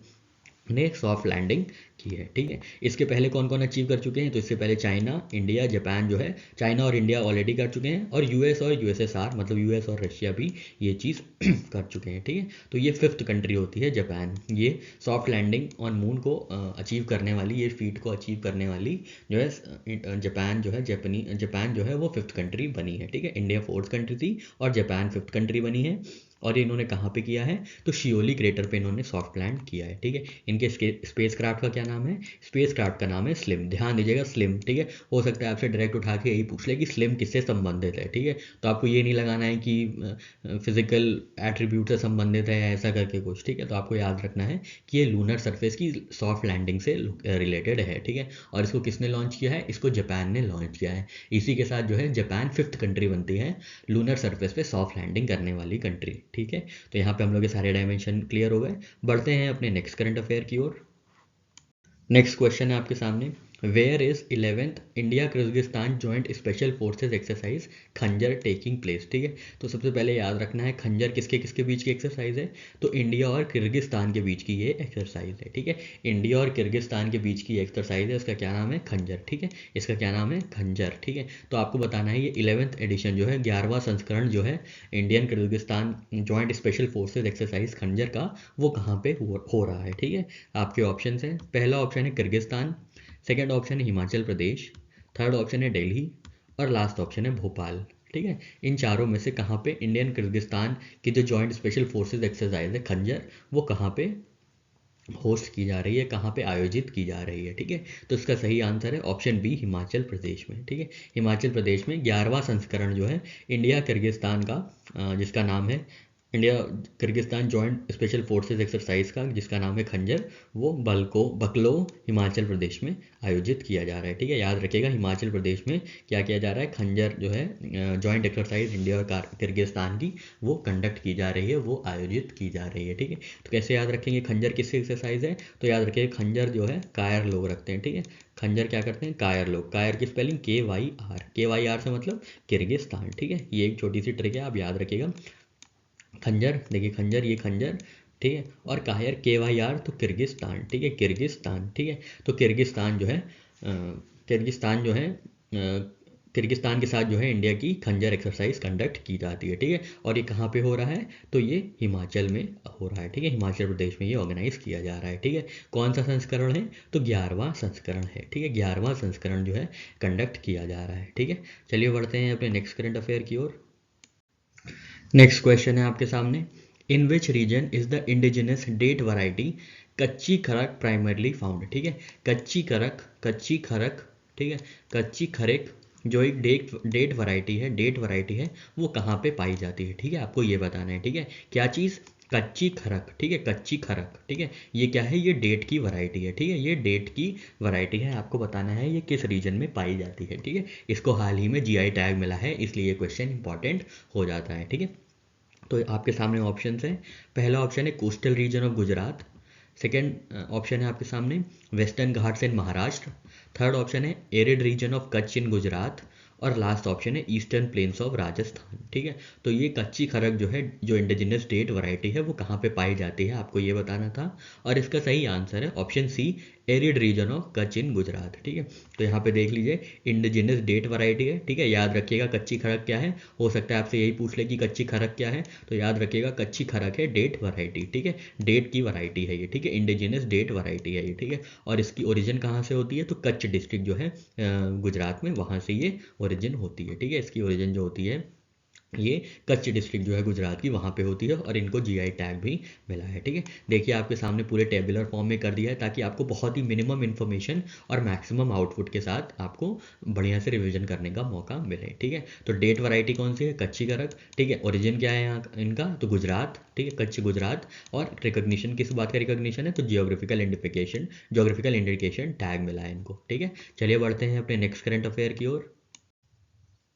ने सॉफ्ट लैंडिंग की है। ठीक है, इसके पहले कौन कौन अचीव कर चुके हैं, तो इससे पहले चाइना, इंडिया, जापान जो है, चाइना और इंडिया ऑलरेडी कर चुके हैं, और यूएस और यूएसएसआर मतलब यूएस और रशिया भी ये चीज़ कर चुके हैं। ठीक है, तो ये 5th कंट्री होती है जापान, ये सॉफ्ट लैंडिंग ऑन मून को अचीव करने वाली, ये फीट को अचीव करने वाली जो है जापान जो है वो 5th कंट्री बनी है। ठीक है, इंडिया 4th कंट्री थी और जापान 5th कंट्री बनी है। और ये इन्होंने कहाँ पे किया है, तो शियोली क्रेटर पे इन्होंने सॉफ्ट लैंड किया है। ठीक है, इनके स्पेस क्राफ्ट का क्या नाम है, स्पेस क्राफ्ट का नाम है स्लिम। ध्यान दीजिएगा स्लिम। ठीक है, हो सकता है आपसे डायरेक्ट उठा के यही पूछ ले कि स्लिम किससे संबंधित है। ठीक है, तो आपको ये नहीं लगाना है कि फिजिकल एट्रीब्यूट से संबंधित है या ऐसा करके कुछ। ठीक है, तो आपको याद रखना है कि ये लूनर सरफेस की सॉफ्ट लैंडिंग से रिलेटेड है। ठीक है, और इसको किसने लॉन्च किया है, इसको जापान ने लॉन्च किया है। इसी के साथ जो है जापान 5th कंट्री बनती है लूनर सरफेस पे सॉफ्ट लैंडिंग करने वाली कंट्री। ठीक है, तो यहाँ पे हम लोग के सारे डायमेंशन क्लियर हो गए। बढ़ते हैं अपने नेक्स्ट करंट अफेयर की ओर। नेक्स्ट क्वेश्चन है आपके सामने, where is 11th India Kyrgyzstan joint special forces exercise Khanjar taking place. ठीक है, तो सबसे पहले याद रखना है खंजर किसके किसके बीच की एक्सरसाइज है, तो इंडिया और किर्गिस्तान के बीच की ये एक्सरसाइज है। ठीक है, इंडिया और किर्गिस्तान के बीच की एक्सरसाइज है, इसका क्या नाम है, खंजर। ठीक है, इसका क्या नाम है, खंजर। ठीक है, तो आपको बताना है ये 11th एडिशन जो है, 11वां संस्करण जो है Indian Kyrgyzstan joint special forces exercise खंजर का, वो कहाँ पे हो रहा है। ठीक है, आपके ऑप्शन हैं, पहला ऑप्शन है किर्गिस्तान, सेकेंड ऑप्शन है हिमाचल प्रदेश, थर्ड ऑप्शन है दिल्ली, और लास्ट ऑप्शन है भोपाल। ठीक है, इन चारों में से कहाँ पे इंडियन किर्गिस्तान की जो जॉइंट स्पेशल फोर्सेज एक्सरसाइज है खंजर, वो कहाँ पे होस्ट की जा रही है, कहाँ पे आयोजित की जा रही है। ठीक है, तो इसका सही आंसर है ऑप्शन बी, हिमाचल प्रदेश में। ठीक है, हिमाचल प्रदेश में 11वां संस्करण जो है इंडिया किर्गिस्तान का, जिसका नाम है India Kyrgyzstan joint special forces exercise का, जिसका नाम है खंजर, वो बकलो हिमाचल प्रदेश में आयोजित किया जा रहा है। ठीक है, याद रखिएगा हिमाचल प्रदेश में क्या किया जा रहा है, खंजर जो है जॉइंट एक्सरसाइज इंडिया और किर्गिस्तान की, वो कंडक्ट की जा रही है, वो आयोजित की जा रही है। ठीक है, तो कैसे याद रखेंगे खंजर किसकी एक्सरसाइज है, तो याद रखिएगा खंजर जो है कायर लोग रखते हैं। ठीक है, खंजर क्या करते हैं, कायर लोग। कायर की स्पेलिंग KYR से मतलब किर्गिस्तान। ठीक है, ये एक छोटी सी ट्रिक है, आप याद रखिएगा। खंजर देखिए, खंजर ये खंजर, ठीक है, और कायर KYR तो किर्गिस्तान। ठीक है, किर्गिस्तान। ठीक है, तो किर्गिस्तान जो है किर्गिस्तान जो है किर्गिस्तान के साथ जो है इंडिया की खंजर एक्सरसाइज कंडक्ट की जाती है। ठीक है, और ये कहाँ पे हो रहा है, तो ये हिमाचल में हो रहा है। ठीक है, हिमाचल प्रदेश में ये ऑर्गेनाइज किया जा रहा है। ठीक है, कौन सा संस्करण है, तो 11वां संस्करण है। ठीक है, 11वां संस्करण जो है कंडक्ट किया जा रहा है। ठीक है, चलिए बढ़ते हैं अपने नेक्स्ट करंट अफेयर की ओर। नेक्स्ट क्वेश्चन है आपके सामने, in which region is the indigenous date variety Kachchi Kharek primarily found. ठीक है, कच्ची खरक, ठीक है, कच्ची खरेक जो एक डेट वैरायटी है वो कहाँ पे पाई जाती है। ठीक है, आपको ये बताना है। ठीक है, क्या चीज़, कच्ची खरक। ठीक है, कच्ची खरक। ठीक है, ये क्या है, ये डेट की वैरायटी है। ठीक है, ये डेट की वैरायटी है, आपको बताना है ये किस रीजन में पाई जाती है। ठीक है, इसको हाल ही में GI टैग मिला है, इसलिए ये क्वेश्चन इंपॉर्टेंट हो जाता है। ठीक है, तो आपके सामने ऑप्शन हैं, पहला ऑप्शन है coastal region of Gujarat, second option है आपके सामने वेस्टर्न घाट्स इन महाराष्ट्र, थर्ड ऑप्शन है arid region of Kutch in Gujarat, और लास्ट ऑप्शन है ईस्टर्न प्लेन्स ऑफ राजस्थान। ठीक है, तो ये कच्ची खरक जो है, जो इंडिजिनस डेट वैरायटी है, वो कहाँ पे पाई जाती है, आपको ये बताना था, और इसका सही आंसर है option C, arid region of Kutch in Gujarat. ठीक है, तो यहाँ पे देख लीजिए इंडिजिनस डेट वैरायटी है। ठीक है, याद रखिएगा कच्ची खरक क्या है, हो सकता है आपसे यही पूछ ले कि कच्ची खरक क्या है, तो याद रखिएगा कच्ची खरक है डेट वैरायटी। ठीक है, डेट की वैरायटी है ये। ठीक है, इंडिजिनस डेट वैरायटी है ये। ठीक है, और इसकी ओरिजिन कहाँ से होती है, तो कच्छ डिस्ट्रिक्ट जो है गुजरात में, वहाँ से ये ओरिजिन होती है। ठीक है, इसकी ओरिजिन जो होती है ये कच्छ डिस्ट्रिक्ट जो है गुजरात की वहाँ पे होती है और इनको जीआई टैग भी मिला है। ठीक है, देखिए आपके सामने पूरे टेबुलर फॉर्म में कर दिया है ताकि आपको बहुत ही मिनिमम इन्फॉर्मेशन और मैक्सिमम आउटपुट के साथ आपको बढ़िया से रिवीजन करने का मौका मिले। ठीक है, तो डेट वैरायटी कौन सी है, कच्ची करक। ठीक है, ओरिजिन क्या है यहाँ इनका, तो गुजरात। ठीक है, कच्छ गुजरात। और रिकॉग्निशन किस बात का रिकॉग्निशन है, तो जियोग्राफिकल इंडिकेशन टैग मिला है इनको। ठीक है, चलिए बढ़ते हैं अपने नेक्स्ट करंट अफेयर की ओर।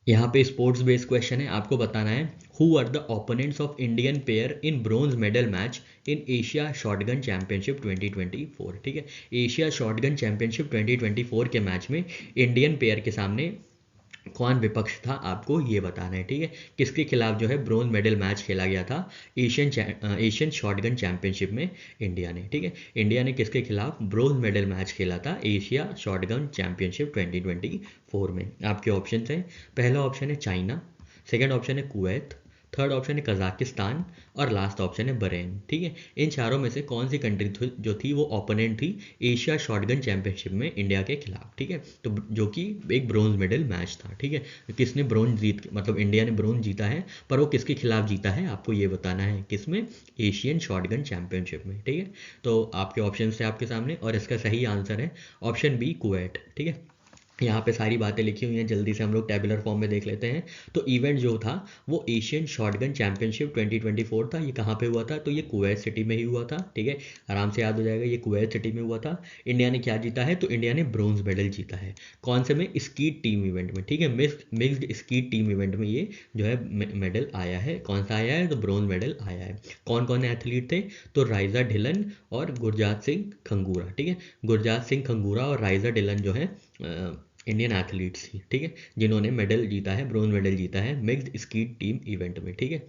यहाँ पे स्पोर्ट्स बेस्ड क्वेश्चन है, आपको बताना है who are the opponents of Indian pair in bronze medal match in Asia shotgun championship 2024। ठीक है, एशिया शॉटगन चैंपियनशिप 2024 के मैच में इंडियन पेयर के सामने कौन विपक्ष था, आपको ये बताना है। ठीक है, किसके खिलाफ जो है ब्रोंज मेडल मैच खेला गया था एशियन शॉटगन चैंपियनशिप में इंडिया ने। ठीक है, इंडिया ने किसके खिलाफ ब्रोंज मेडल मैच खेला था एशिया शॉटगन चैंपियनशिप 2024 में। आपके ऑप्शन हैं, पहला ऑप्शन है चाइना, सेकेंड ऑप्शन है कुवैत, थर्ड ऑप्शन है कजाकिस्तान और लास्ट ऑप्शन है बहरीन। ठीक है, इन चारों में से कौन सी कंट्री जो थी वो ओपोनेंट थी एशिया शॉटगन चैंपियनशिप में इंडिया के खिलाफ। ठीक है, तो जो कि एक ब्रोंज मेडल मैच था। ठीक है, किसने ब्रोंज मतलब इंडिया ने ब्रोंज जीता है, पर वो किसके खिलाफ जीता है आपको ये बताना है, किसमें, एशियन शॉटगन चैंपियनशिप में। ठीक है, तो आपके ऑप्शन है आपके सामने और इसका सही आंसर है ऑप्शन बी कुवैत। ठीक है, यहाँ पे सारी बातें लिखी हुई हैं, जल्दी से हम लोग टेबुलर फॉर्म में देख लेते हैं। तो इवेंट जो था वो एशियन शॉटगन चैंपियनशिप 2024 था। ये कहाँ पे हुआ था, तो ये कुवैत सिटी में ही हुआ था। ठीक है, आराम से याद हो जाएगा, ये कुवैत सिटी में हुआ था। इंडिया ने क्या जीता है, तो इंडिया ने ब्रोंज मेडल जीता है। कौन से में, स्कीट टीम इवेंट में। ठीक है, मिक्स्ड स्कीट टीम इवेंट में ये जो है मेडल आया है। कौन सा आया है, तो ब्रोंज मेडल आया है। कौन कौन एथलीट थे, तो राइजा ढिलन और गुरजात सिंह खंगूरा। ठीक है, गुरजात सिंह खंगूरा और राइजा ढिलन जो है इंडियन एथलीट्स थी। ठीक है, जिन्होंने मेडल जीता है, ब्रोंज मेडल जीता है मिक्स्ड स्कीट टीम इवेंट में। ठीक है,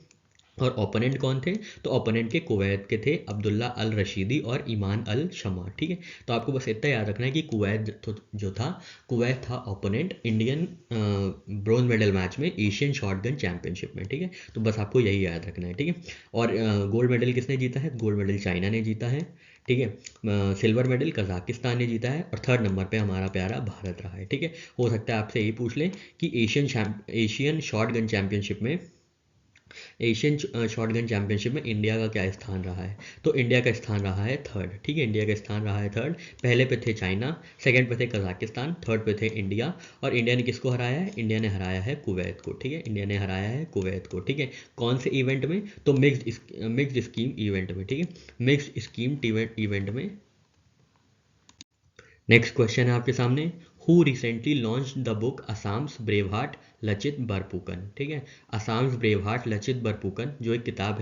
और ओपोनेंट कौन थे, तो ओपोनेंट के कुवैत के थे अब्दुल्ला अल रशीदी और ईमान अल शमा। ठीक है, तो आपको बस इतना याद रखना है कि जो था, कुवैत था opponent Indian bronze medal match में एशियन शॉटगन चैंपियनशिप में। ठीक है, तो बस आपको यही याद रखना है। ठीक है, और गोल्ड मेडल किसने जीता है, गोल्ड मेडल चाइना ने जीता है। ठीक है, सिल्वर मेडल कजाकिस्तान ने जीता है और थर्ड नंबर पे हमारा प्यारा भारत रहा है। ठीक है, हो सकता है आपसे यही पूछ लें कि एशियन शॉटगन चैंपियनशिप में, एशियन शॉटगन चैंपियनशिप में इंडिया का क्या स्थान रहा है, तो इंडिया का स्थान रहा है थर्ड। ठीक है, इंडिया का स्थान रहा है थर्ड। पहले पे थे चाइना, सेकंड पे थे कजाकिस्तान, थर्ड पे थे इंडिया। और इंडिया ने किसको हराया है, इंडिया ने हराया है कुवैत को। ठीक है, इंडिया ने हराया है कुवैत को। ठीक है, कौन से इवेंट में, तो मिक्स्ड स्कीम इवेंट में। ठीक है, मिक्स्ड स्कीम इवेंट में। नेक्स्ट क्वेश्चन है आपके सामने, who recently launched the book Assam's brave heart Lachit Borphukan. ठीक है, असाम्स ब्रेव हार्ट लचित बरफुकन जो एक किताब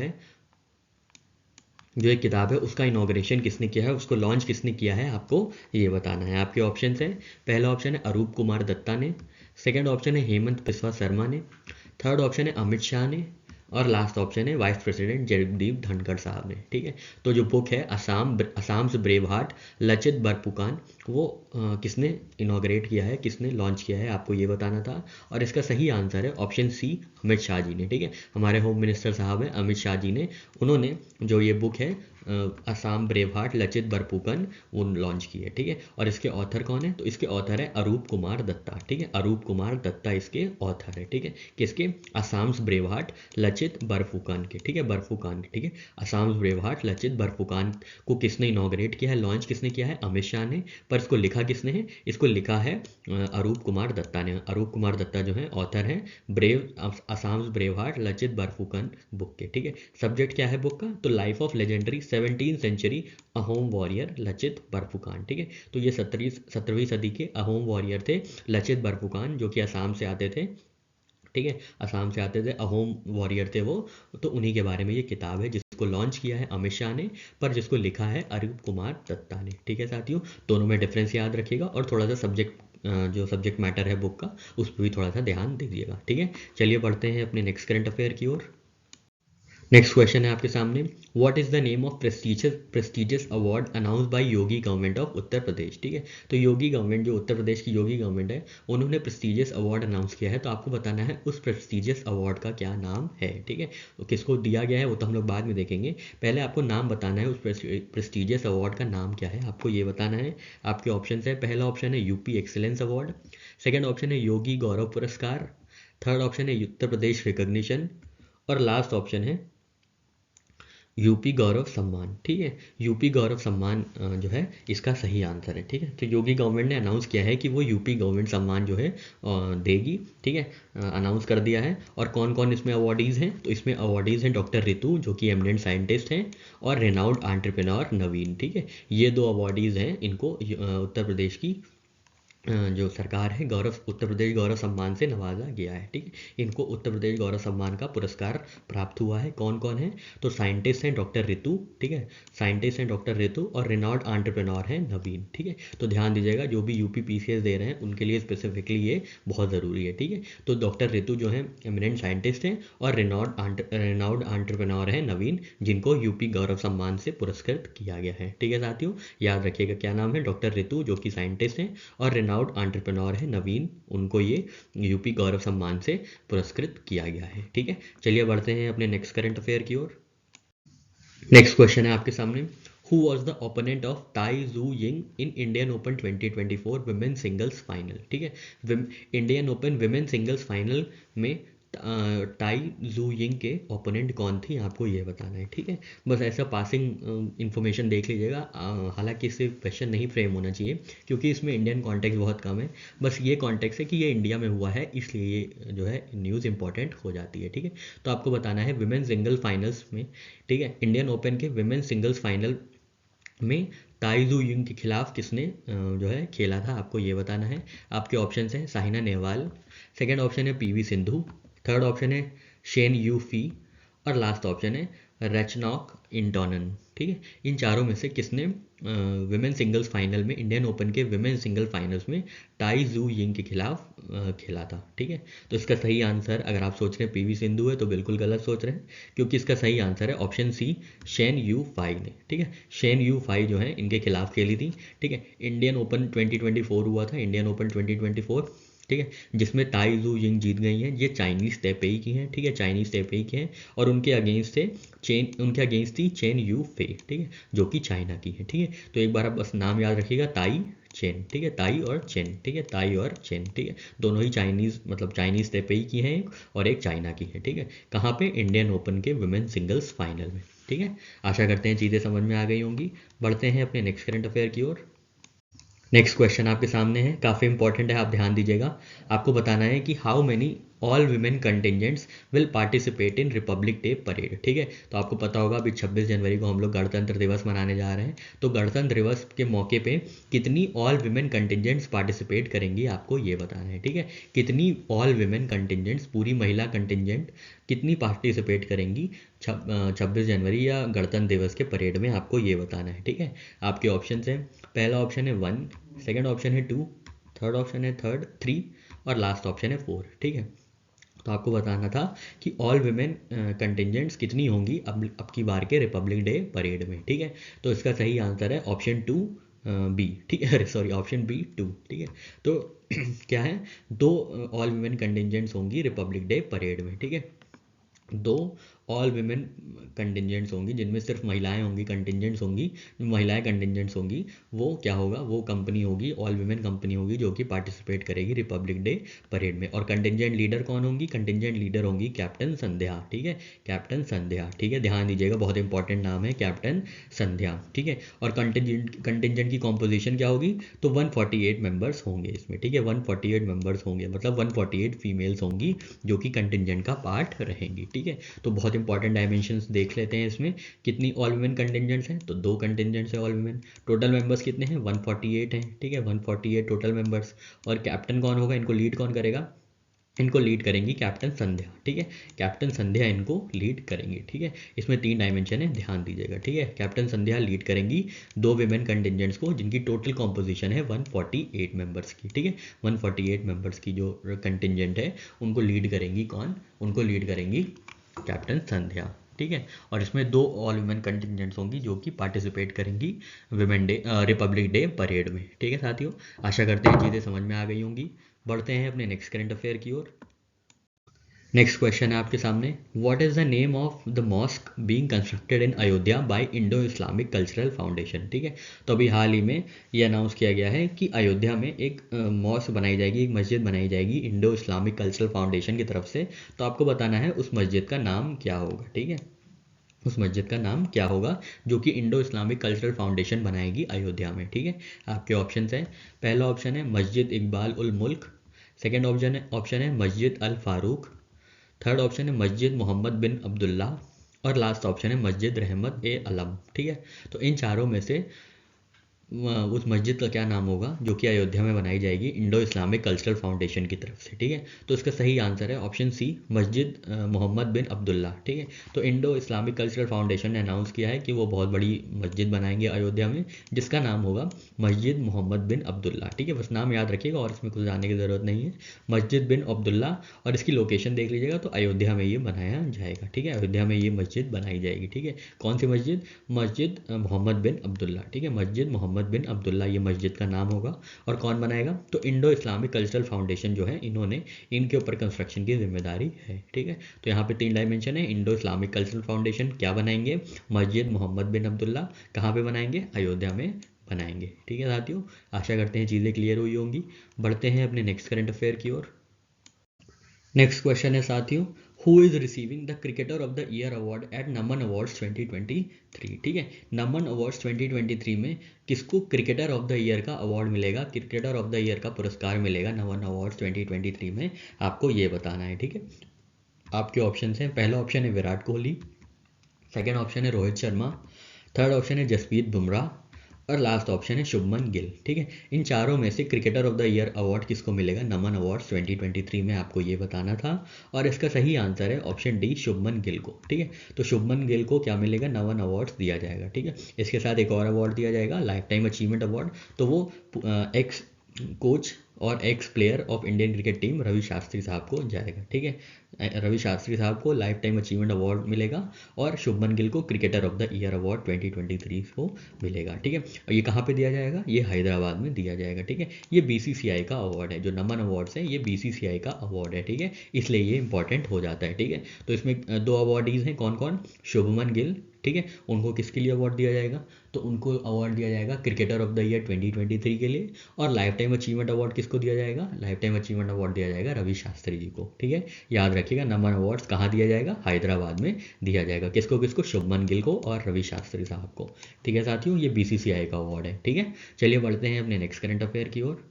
है उसका इनॉग्रेशन किसने किया है, उसको लॉन्च किसने किया है, आपको ये बताना है। आपके ऑप्शन है, पहला ऑप्शन है अरूप कुमार दत्ता ने, सेकंड ऑप्शन है हेमंत बिस्वा शर्मा ने, थर्ड ऑप्शन है अमित शाह ने और लास्ट ऑप्शन है वाइस प्रेसिडेंट जगदीप धनखड़ साहब ने। ठीक है, तो जो बुक है असाम्स ब्रेव हार्ट लचित बरफुकान, वो किसने इनॉग्रेट किया है, किसने लॉन्च किया है, आपको ये बताना था। और इसका सही आंसर है ऑप्शन सी, अमित शाह जी ने। ठीक है, हमारे होम मिनिस्टर साहब हैं अमित शाह जी ने, उन्होंने जो ये बुक है असम ब्रेव हार्ट लचित बरफुकन वो लॉन्च की है। ठीक है, और इसके ऑथर कौन है, तो इसके ऑथर है अरूप कुमार दत्ता। ठीक है, अरूप कुमार दत्ता इसके ऑथर है। ठीक है, किसके, असाम्स ब्रेव हार्ट लचित बरफुकान के। ठीक है, बरफुकान के। ठीक है, असाम्स ब्रेव हार्ट लचित बरफुकान को किसने इनॉग्रेट किया है, लॉन्च किसने किया है, अमित शाह ने। पर इसको लिखा किसने है, इसको लिखा है अरूप कुमार दत्ता ने। अरूप कुमार दत्ता जो है ऑथर हैं Assam's brave heart Lachit Borphukan book के। ठीक है, सब्जेक्ट क्या है बुक का, तो life of legendary 17th century Ahom warrior Lachit Borphukan. ठीक है, तो ये 17वीं सदी के अहोम वॉरियर थे लचित बरफुकान, जो कि असम से आते थे। ठीक है, असम से आते थे, अहोम वॉरियर थे वो। तो उन्हीं के बारे में ये किताब है जिसको लॉन्च किया है अमित शाह ने, पर जिसको लिखा है अरूप कुमार दत्ता ने। ठीक है साथियों, दोनों में डिफरेंस याद रखिएगा और थोड़ा सा जो सब्जेक्ट मैटर है बुक का उस पर भी थोड़ा सा ध्यान दीजिएगा। ठीक है, चलिए बढ़ते हैं अपने नेक्स्ट करंट अफेयर की ओर। नेक्स्ट क्वेश्चन है आपके सामने, what is the name of prestigious award announce by Yogi government of Uttar Pradesh. ठीक है, तो योगी गवर्नमेंट, जो उत्तर प्रदेश की योगी गवर्नमेंट है, उन्होंने प्रेस्टिजियस अवार्ड अनाउंस किया है। तो आपको बताना है उस प्रेस्टिजियस अवार्ड का क्या नाम है। ठीक है, तो किसको दिया गया है वो तो हम लोग बाद में देखेंगे, पहले आपको नाम बताना है उस प्रेस्टिजियस अवार्ड का नाम क्या है, आपको ये बताना है। आपके ऑप्शन है, पहला ऑप्शन है UP excellence award, second option है योगी गौरव पुरस्कार, थर्ड ऑप्शन है उत्तर प्रदेश रिकॉग्निशन, और लास्ट ऑप्शन है यूपी गौरव सम्मान। ठीक है, यूपी गौरव सम्मान जो है इसका सही आंसर है। ठीक है, तो योगी गवर्नमेंट ने अनाउंस किया है कि वो यूपी गवर्नमेंट सम्मान जो है देगी। ठीक है, अनाउंस कर दिया है। और कौन कौन इसमें अवॉर्डीज़ हैं, तो इसमें अवॉर्डीज़ हैं डॉक्टर रितु जो कि एमिनेंट साइंटिस्ट हैं, और रेनाउंड एंटरप्रेन्योर नवीन। ठीक है, ये दो अवॉर्डीज़ हैं, इनको उत्तर प्रदेश की जो सरकार है उत्तर प्रदेश गौरव सम्मान से नवाजा गया है। ठीक है, इनको उत्तर प्रदेश गौरव सम्मान का पुरस्कार प्राप्त हुआ है। कौन कौन है, तो साइंटिस्ट हैं डॉक्टर रितु। ठीक है, साइंटिस्ट हैं डॉक्टर रितु, और रिनाउंड एंटरप्रेन्योर हैं नवीन। ठीक है, तो ध्यान दीजिएगा जो भी यूपी पीसीएस दे रहे हैं उनके लिए स्पेसिफिकली ये बहुत ज़रूरी है। ठीक है, तो डॉक्टर रितु जो है एमिनेंट साइंटिस्ट हैं, और रेनाउंड एंटरप्रेन्योर हैं नवीन, जिनको यूपी गौरव सम्मान से पुरस्कृत किया गया है। ठीक है साथियों, याद रखिएगा क्या नाम है, डॉक्टर रितु जो कि साइंटिस्ट हैं, और रेनाउंड एंटरप्रेन्योर है नवीन, उनको ये यूपी गौरव सम्मान से पुरस्कृत किया गया है। ठीक है, चलिए बढ़ते हैं अपने नेक्स्ट करंट अफेयर की ओर। नेक्स्ट क्वेश्चन है आपके सामने, who was the opponent of Tai Tzu Ying in Indian Open 2024 women singles final. ठीक है, Indian Open women singles final में ताई जू यिंग के ओपोनेंट कौन थी, आपको ये बताना है। ठीक है, बस ऐसा पासिंग इन्फॉर्मेशन देख लीजिएगा, हालांकि इससे क्वेश्चन नहीं फ्रेम होना चाहिए क्योंकि इसमें इंडियन कॉन्टेक्स्ट बहुत कम है। बस ये कॉन्टेक्स्ट है कि ये इंडिया में हुआ है, इसलिए ये जो है न्यूज़ इंपॉर्टेंट हो जाती है। ठीक है, तो आपको बताना है विमेन सिंगल फाइनल्स में, ठीक है, इंडियन ओपन के विमेन सिंगल्स फाइनल में ताई जू यिंग के खिलाफ किसने जो है खेला था, आपको ये बताना है। आपके ऑप्शन हैं साइना नेहवाल, सेकेंड ऑप्शन है पीवी सिंधु, थर्ड ऑप्शन है शेन यू फी, और लास्ट ऑप्शन है रचनॉक इंटोनन। ठीक है, इन चारों में से किसने विमेन सिंगल्स फाइनल में, इंडियन ओपन के विमेन सिंगल फाइनल्स में ताई जू यिंग के खिलाफ खेला था। ठीक है, तो इसका सही आंसर, अगर आप सोच रहे हैं पीवी सिंधु है तो बिल्कुल गलत सोच रहे हैं, क्योंकि इसका सही आंसर है option C Shen Yufei ने। ठीक है, शेन यू फाई जो है इनके खिलाफ खेली थी। ठीक है, इंडियन ओपन 2024 हुआ था, इंडियन ओपन 2024। ठीक है, जिसमें ताई जू यिंग जीत गई हैं। ये चाइनीज़ तैपेई की हैं। ठीक है, चाइनीज़ तैपेई की हैं, और उनके अगेंस्ट थी चेन यू फे। ठीक है, जो कि चाइना की है। ठीक है, तो एक बार आप बस नाम याद रखिएगा, ताई चेन। ठीक है, ताई और चेन। ठीक है, ताई और चेन। ठीक है, दोनों ही चाइनीज़ मतलब चाइनीज़ तैपेई की हैं और एक चाइना की है। ठीक है, कहाँ पे, इंडियन ओपन के वुमेन सिंगल्स फाइनल में। ठीक है, आशा करते हैं चीज़ें समझ में आ गई होंगी। बढ़ते हैं अपने नेक्स्ट करंट अफेयर की ओर। नेक्स्ट क्वेश्चन आपके सामने है, काफ़ी इंपॉर्टेंट है, आप ध्यान दीजिएगा। आपको बताना है कि how many all women contingents will participate in Republic Day parade. ठीक है, तो आपको पता होगा अभी 26 जनवरी को हम लोग गणतंत्र दिवस मनाने जा रहे हैं, तो गणतंत्र दिवस के मौके पे कितनी ऑल वीमेन कंटिजेंट्स पार्टिसिपेट करेंगी, आपको ये बताना है। ठीक है, कितनी ऑल वीमेन कंटिजेंट्स, पूरी महिला कंटिजेंट कितनी पार्टिसिपेट करेंगी 26 जनवरी या गणतंत्र दिवस के परेड में, आपको ये बताना है। ठीक है, आपके ऑप्शन हैं, पहला ऑप्शन है 1, सेकेंड ऑप्शन है 2, थर्ड ऑप्शन है 3, और लास्ट ऑप्शन है 4। ठीक है, तो आपको बताना था कि ऑल वुमेन कंटिजेंट्स कितनी होंगी अब की बार के रिपब्लिक डे परेड में। ठीक है, तो इसका सही आंसर है ऑप्शन 2 बी। ठीक है, सॉरी ऑप्शन बी 2। ठीक है, तो क्या है, 2 ऑल वुमेन कंटिजेंट्स होंगी रिपब्लिक डे परेड में। ठीक है, 2 ऑल विमेन कंटिजेंट्स होंगी, जिनमें सिर्फ महिलाएं होंगी, कंटिजेंट्स होंगी, महिलाएं कंटिजेंट्स होंगी, वो क्या होगा, वो कंपनी होगी, ऑल विमेन कंपनी होगी जो कि पार्टिसिपेट करेगी रिपब्लिक डे परेड में। और कंटिजेंट लीडर कौन होंगी, कंटिजेंट लीडर होंगी कैप्टन संध्या। ठीक है, कैप्टन संध्या। ठीक है, ध्यान दीजिएगा, बहुत इंपॉर्टेंट नाम है कैप्टन संध्या। ठीक है, और कंटिजेंट की कॉम्पोजिशन क्या होगी, तो 148 मेंबर्स होंगे इसमें। ठीक है, 148 मेंबर्स होंगे, मतलब 148 फीमेल्स होंगी जो कि कंटिजेंट का पार्ट रहेंगी। ठीक है, तो बहुत इंपॉर्टेंट डायमेंशंस देख लेते हैं इसमें, कितनी ऑल वुमेन कंटिजेंट्स हैं, तो 2 कंटिजेंट्स है ऑल वुमेन। टोटल मेंबर्स कितने हैं, 148 हैं। ठीक है, 148 टोटल मेंबर्स। और कैप्टन कौन होगा, इनको लीड कौन करेगा, इनको लीड करेंगी कैप्टन संध्या। ठीक है, कैप्टन संध्या इनको लीड करेंगी। ठीक है, इसमें 3 डायमेंशन है, ध्यान दीजिएगा। ठीक है, कैप्टन संध्या लीड करेंगी 2 विमेन कंटिजेंट्स को, जिनकी टोटल कॉम्पोजिशन है 148 मेंबर्स की। ठीक है, 148 मेंबर्स की जो कंटिजेंट है उनको लीड करेंगी कौन, उनको लीड करेंगी कैप्टन संध्या। ठीक है, और इसमें 2 ऑल वुमेन कंटिजेंट्स होंगी जो कि पार्टिसिपेट करेंगी women day Republic Day parade में। ठीक है साथियों, आशा करते हैं चीज़ें समझ में आ गई होंगी। बढ़ते हैं अपने नेक्स्ट करंट अफेयर की ओर। नेक्स्ट क्वेश्चन है आपके सामने, what is the name of the mosque being constructed in Ayodhya by Indo Islamic cultural foundation. ठीक है, तो अभी हाल ही में ये अनाउंस किया गया है कि अयोध्या में एक मॉस्क बनाई जाएगी, एक मस्जिद बनाई जाएगी इंडो इस्लामिक कल्चरल फाउंडेशन की तरफ से। तो आपको बताना है उस मस्जिद का नाम क्या होगा। ठीक है, उस मस्जिद का नाम क्या होगा जो कि इंडो इस्लामिक कल्चरल फाउंडेशन बनाएगी अयोध्या में। ठीक है, आपके ऑप्शन हैं, पहला ऑप्शन है मस्जिद इकबाल उल मुल्क, सेकेंड ऑप्शन है मस्जिद अल फारूक, थर्ड ऑप्शन है मस्जिद मोहम्मद बिन अब्दुल्ला, और लास्ट ऑप्शन है मस्जिद रहमत ए अलम। ठीक है, तो इन चारों में से उस मस्जिद का क्या नाम होगा जो कि अयोध्या में बनाई जाएगी इंडो इस्लामिक कल्चरल फाउंडेशन की तरफ से। ठीक है, तो इसका सही आंसर है ऑप्शन सी, मस्जिद मोहम्मद बिन अब्दुल्ला। ठीक है, तो इंडो इस्लामिक कल्चरल फाउंडेशन ने अनाउंस किया है कि वो बहुत बड़ी मस्जिद बनाएंगे अयोध्या में जिसका नाम होगा मस्जिद मोहम्मद बिन अब्दुल्ला। ठीक है, बस नाम याद रखिएगा और इसमें कुछ जानने की ज़रूरत नहीं है, मस्जिद बिन अब्दुल्ला, और इसकी लोकेशन देख लीजिएगा तो अयोध्या में ये बनाया जाएगा। ठीक है, अयोध्या में ये मस्जिद बनाई जाएगी। ठीक है, कौन सी मस्जिद, मस्जिद मोहम्मद बिन अब्दुल्ला। ठीक है, मस्जिद मोहम्मद बिन अब्दुल्ला ये मस्जिद का नाम होगा। और कौन बनाएगा, तो इंडो इस्लामिक कल्चरल फाउंडेशन जो है इन्होंने इनके ऊपर कंस्ट्रक्शन की जिम्मेदारी है। ठीक है, तो यहाँ पे 3 डायमेंशन है, इंडो इस्लामिक कल्चरल फाउंडेशन क्या बनाएंगे, मस्जिद मोहम्मद बिन अब्दुल्ला, कहाँ पे बनाएंगे, अयोध्या में बनाएंगे। ठीक है साथियों, आशा करते हैं चीज़ें क्लियर हुई होंगी। बढ़ते हैं अपने नेक्स्ट करंट अफेयर की ओर। नेक्स्ट क्वेश्चन है साथियों, who is receiving the cricketer of the year award eight Naman awards 2023। ठीक है, नमन अवार्ड्स 2023 में किसको क्रिकेटर ऑफ द ईयर का अवार्ड मिलेगा, क्रिकेटर ऑफ द ईयर का पुरस्कार मिलेगा नमन अवार्ड्स 2023 में, आपको ये बताना है। ठीक है, आपके ऑप्शन हैं, पहला ऑप्शन है विराट कोहली, सेकेंड ऑप्शन है रोहित शर्मा, थर्ड ऑप्शन है जसप्रीत बुमराह, और लास्ट ऑप्शन है शुभमन गिल। ठीक है, इन चारों में से cricketer of the year award किसको मिलेगा नमन अवार्ड्स 2023 में, आपको ये बताना था। और इसका सही आंसर है ऑप्शन डी, शुभमन गिल को। ठीक है, तो शुभमन गिल को क्या मिलेगा, नमन अवार्ड्स दिया जाएगा। ठीक है, इसके साथ एक और अवार्ड दिया जाएगा, लाइफ टाइम अचीवमेंट अवार्ड, तो वो एक्स कोच और ex player of Indian cricket team Ravi Shastri साहब को जाएगा। ठीक है, रवि शास्त्री साहब को लाइफ टाइम अचीवमेंट अवार्ड मिलेगा और शुभमन गिल को cricketer of the year award 2023 को मिलेगा। ठीक है, और ये कहाँ पे दिया जाएगा, ये हैदराबाद में दिया जाएगा। ठीक है, ये बीसीसीआई का अवार्ड है, जो नमन अवार्ड्स है ये बीसीसीआई का अवार्ड है। ठीक है, इसलिए ये इंपॉर्टेंट हो जाता है। ठीक है, तो इसमें 2 अवार्डीज़ हैं, कौन कौन, शुभमन गिल। ठीक है, उनको किसके लिए अवार्ड दिया जाएगा, तो उनको अवार्ड दिया जाएगा क्रिकेटर ऑफ द ईयर 2023 के लिए। और लाइफ टाइम अचीवमेंट अवार्ड किसको दिया जाएगा, लाइफ टाइम अचीवमेंट अवार्ड दिया जाएगा रवि शास्त्री जी को। ठीक है, याद रखिएगा, नमन अवार्ड्स कहाँ दिया जाएगा, हैदराबाद में दिया जाएगा। किसको किसको, शुभमन गिल को और रवि शास्त्री साहब को। ठीक है साथियों, ये बीसीसीआई का अवार्ड है। ठीक है, चलिए बढ़ते हैं अपने नेक्स्ट करंट अफेयर की ओर।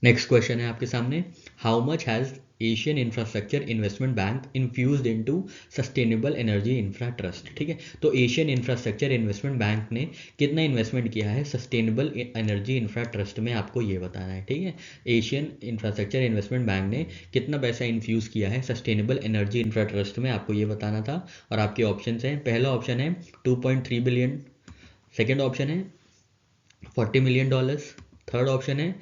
नेक्स्ट क्वेश्चन है आपके सामने, how much has Asian infrastructure investment bank infused into sustainable energy infra trust. ठीक है, तो एशियन इंफ्रास्ट्रक्चर इन्वेस्टमेंट बैंक ने कितना इन्वेस्टमेंट किया है सस्टेनेबल एनर्जी इंफ्रा ट्रस्ट में, आपको ये बताना है। ठीक है, एशियन इंफ्रास्ट्रक्चर इन्वेस्टमेंट बैंक ने कितना पैसा इन्फ्यूज़ किया है सस्टेनेबल एनर्जी इंफ्रा ट्रस्ट में, आपको ये बताना था। और आपके ऑप्शन हैं, पहला ऑप्शन है 2.3 बिलियन, सेकेंड ऑप्शन है $40 मिलियन, थर्ड ऑप्शन है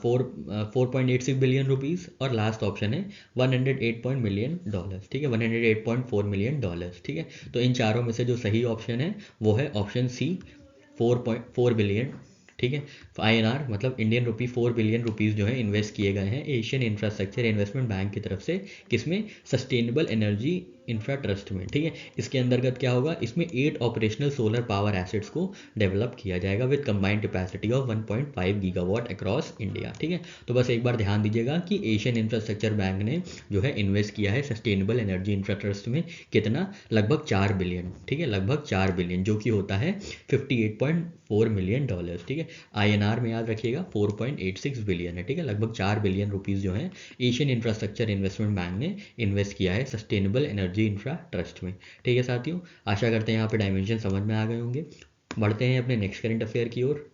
4.86 बिलियन रुपीज़, और लास्ट ऑप्शन है 108 मिलियन डॉलर्स। ठीक है, 108.4 मिलियन डॉलर्स। ठीक है, तो इन चारों में से जो सही ऑप्शन है वो है ऑप्शन सी, 4.4 बिलियन। ठीक है, INR मतलब इंडियन रुपी 4 बिलियन रुपीज़ जो है इन्वेस्ट किए गए हैं एशियन इंफ्रास्ट्रक्चर इन्वेस्टमेंट बैंक की तरफ से, किसमें, सस्टेनेबल एनर्जी इंफ्रा ट्रस्ट में। ठीक है, इसके अंतर्गत क्या होगा, इसमें 8 ऑपरेशनल सोलर पावर एसेट्स को डेवलप किया जाएगा with combined capacity of 1.5 gigawatt across India. ठीक है, तो बस एक बार ध्यान दीजिएगा कि एशियन इंफ्रास्ट्रक्चर बैंक ने जो है इन्वेस्ट किया है सस्टेनेबल एनर्जी इंफ्रा ट्रस्ट में कितना, लगभग 4 बिलियन। ठीक है, लगभग 4 बिलियन, जो कि होता है 58.4 मिलियन डॉलर्स। ठीक है, INR में याद रखिएगा 4.86 बिलियन है। ठीक है, लगभग 4 बिलियन रुपीज़ जो है एशियन इंफ्रास्ट्रक्चर इन्वेस्टमेंट बैंक ने इन्वेस्ट किया है सस्टेनेबल एनर्जी इंफ्रा ट्रस्ट में। ठीक है साथियों, आशा करते हैं यहाँ पे डायमेंशन समझ में आ गए होंगे। बढ़ते हैं अपने नेक्स्ट करंट अफेयर की ओर।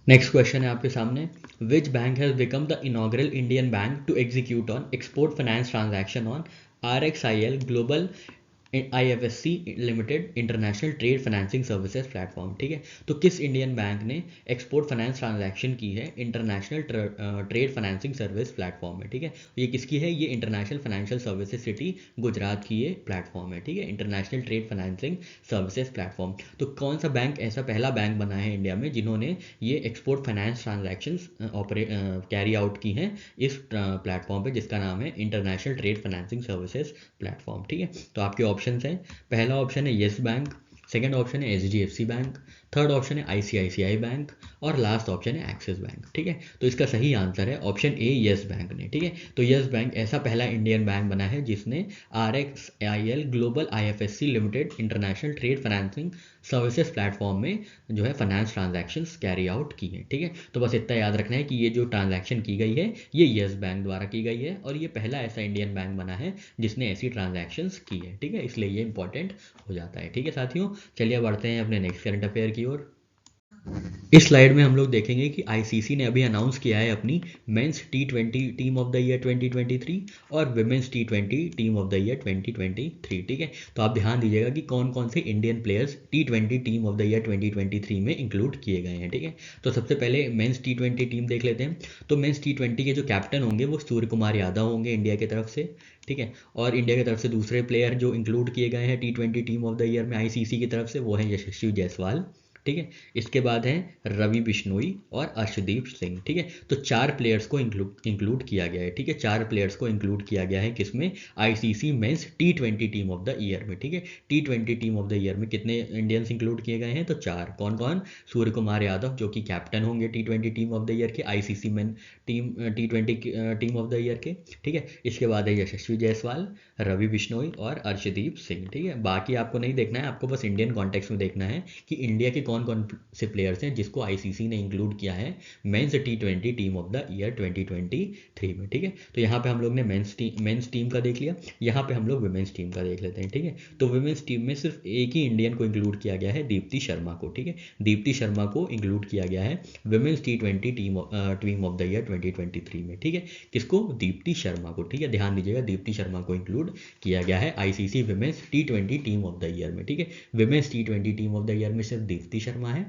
नेक्स्ट क्वेश्चन है आपके सामने, which bank has become the inaugural Indian bank to execute on export finance transaction on RXIL global IFSC limited international trade financing services platform, ठीक है। तो किस इंडियन बैंक ने export finance transaction की है international trade financing service platform में, ठीक है। ये किसकी है? ये international financial services city Gujarat की ये प्लेटफॉर्म है, ठीक है, international trade financing services platform. तो कौन सा बैंक ऐसा पहला बैंक बना है इंडिया में जिन्होंने ये export finance transactions carry out की हैं इस प्लेटफॉर्म पे, जिसका नाम है international trade financing services platform, ठीक है। तो आपके ऑप्शन हैं, पहला ऑप्शन है येस बैंक, सेकंड ऑप्शन है HDFC बैंक, थर्ड ऑप्शन है ICICI बैंक और लास्ट ऑप्शन है एक्सिस बैंक, ठीक है। तो इसका सही आंसर है ऑप्शन ए, येस बैंक ने, ठीक है। तो येस बैंक ऐसा पहला इंडियन बैंक बना है जिसने RXIL global IFSC limited international trade financing services platform में जो है फाइनेंस ट्रांजैक्शंस कैरी आउट की हैं, ठीक है। तो बस इतना याद रखना है कि ये जो ट्रांजैक्शन की गई है ये येस बैंक द्वारा की गई है और ये पहला ऐसा इंडियन बैंक बना है जिसने ऐसी ट्रांजैक्शंस की है, ठीक है, इसलिए ये इंपॉर्टेंट हो जाता है, ठीक है साथियों। चलिए बढ़ते हैं अपने नेक्स्ट करंट अफेयर की ओर। इस स्लाइड में हम लोग देखेंगे कि आईसीसी ने अभी अनाउंस किया है अपनी men's T20 team of the year 2023 और women's T20 team of the year 2023, ठीक है। तो आप ध्यान दीजिएगा कि कौन कौन से Indian players T20 team of the year 2023 में इंक्लूड किए गए हैं, ठीक है। तो सबसे पहले मेंस T20 टीम देख लेते हैं। तो मेंस T20 के जो कैप्टन होंगे वो सूर्य कुमार यादव होंगे इंडिया की तरफ से, ठीक है। और इंडिया की तरफ से दूसरे प्लेयर जो इंक्लूड किए गए हैं T20 team of the year में आईसीसी की तरफ से वो हैं यशस्वी जायसवाल, ठीक है। इसके बाद हैं रवि बिश्नोई और अर्शदीप सिंह, ठीक है। तो 4 प्लेयर्स को इंक्लूड किया गया है, ठीक है। 4 प्लेयर्स को इंक्लूड किया गया है किसमें? ICC men's T20 team of the year में, ठीक है। T20 team of the year में कितने इंडियंस इंक्लूड किए गए हैं? तो 4। कौन कौन? सूर्य कुमार यादव जो कि कैप्टन होंगे T20 team of the year के, ICC men team T20 team of the year के, ठीक है। इसके बाद है यशस्वी जायसवाल, रवि बिश्नोई और अर्शदीप सिंह, ठीक है। बाकी आपको नहीं देखना है, आपको बस इंडियन कॉन्टेक्स्ट में देखना है कि इंडिया के कौन कौन से प्लेयर्स हैं जिसको आईसीसी ने इंक्लूड किया है men's T20 team of the year 2023 में, ठीक है। तो यहाँ पे हम लोग ने मेंस टीम का देख लिया, यहाँ पे हम लोग वुमेन्स टीम का देख लेते हैं, ठीक है। तो वुमेन्स टीम में सिर्फ एक ही इंडियन को इंक्लूड किया गया है, दीप्ति शर्मा को, ठीक है। दीप्ति शर्मा को इंक्लूड किया गया है women's T20 team of the year 2023 में, ठीक है। किसको? दीप्ति शर्मा को, ठीक है। ध्यान दीजिएगा, दीप्ति शर्मा को इंक्लूड किया गया है ICC women's T20 team of the year में, ठीक है। Women's T20 team of the year में सिर्फ दीप्ति शर्मा है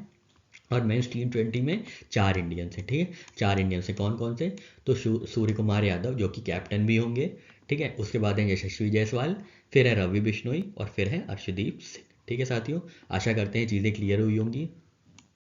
और मेंस T20 में 4 इंडियंस हैं, ठीक है। 4 इंडियंस हैं, कौन कौन से? तो सूर्य कुमार यादव जो कि कैप्टन भी होंगे, ठीक है। उसके बाद है यशस्वी जायसवाल, फिर है रवि बिश्नोई और फिर है अर्शदीप सिंह, ठीक है साथियों। आशा करते हैं चीज़ें क्लियर हुई होंगी।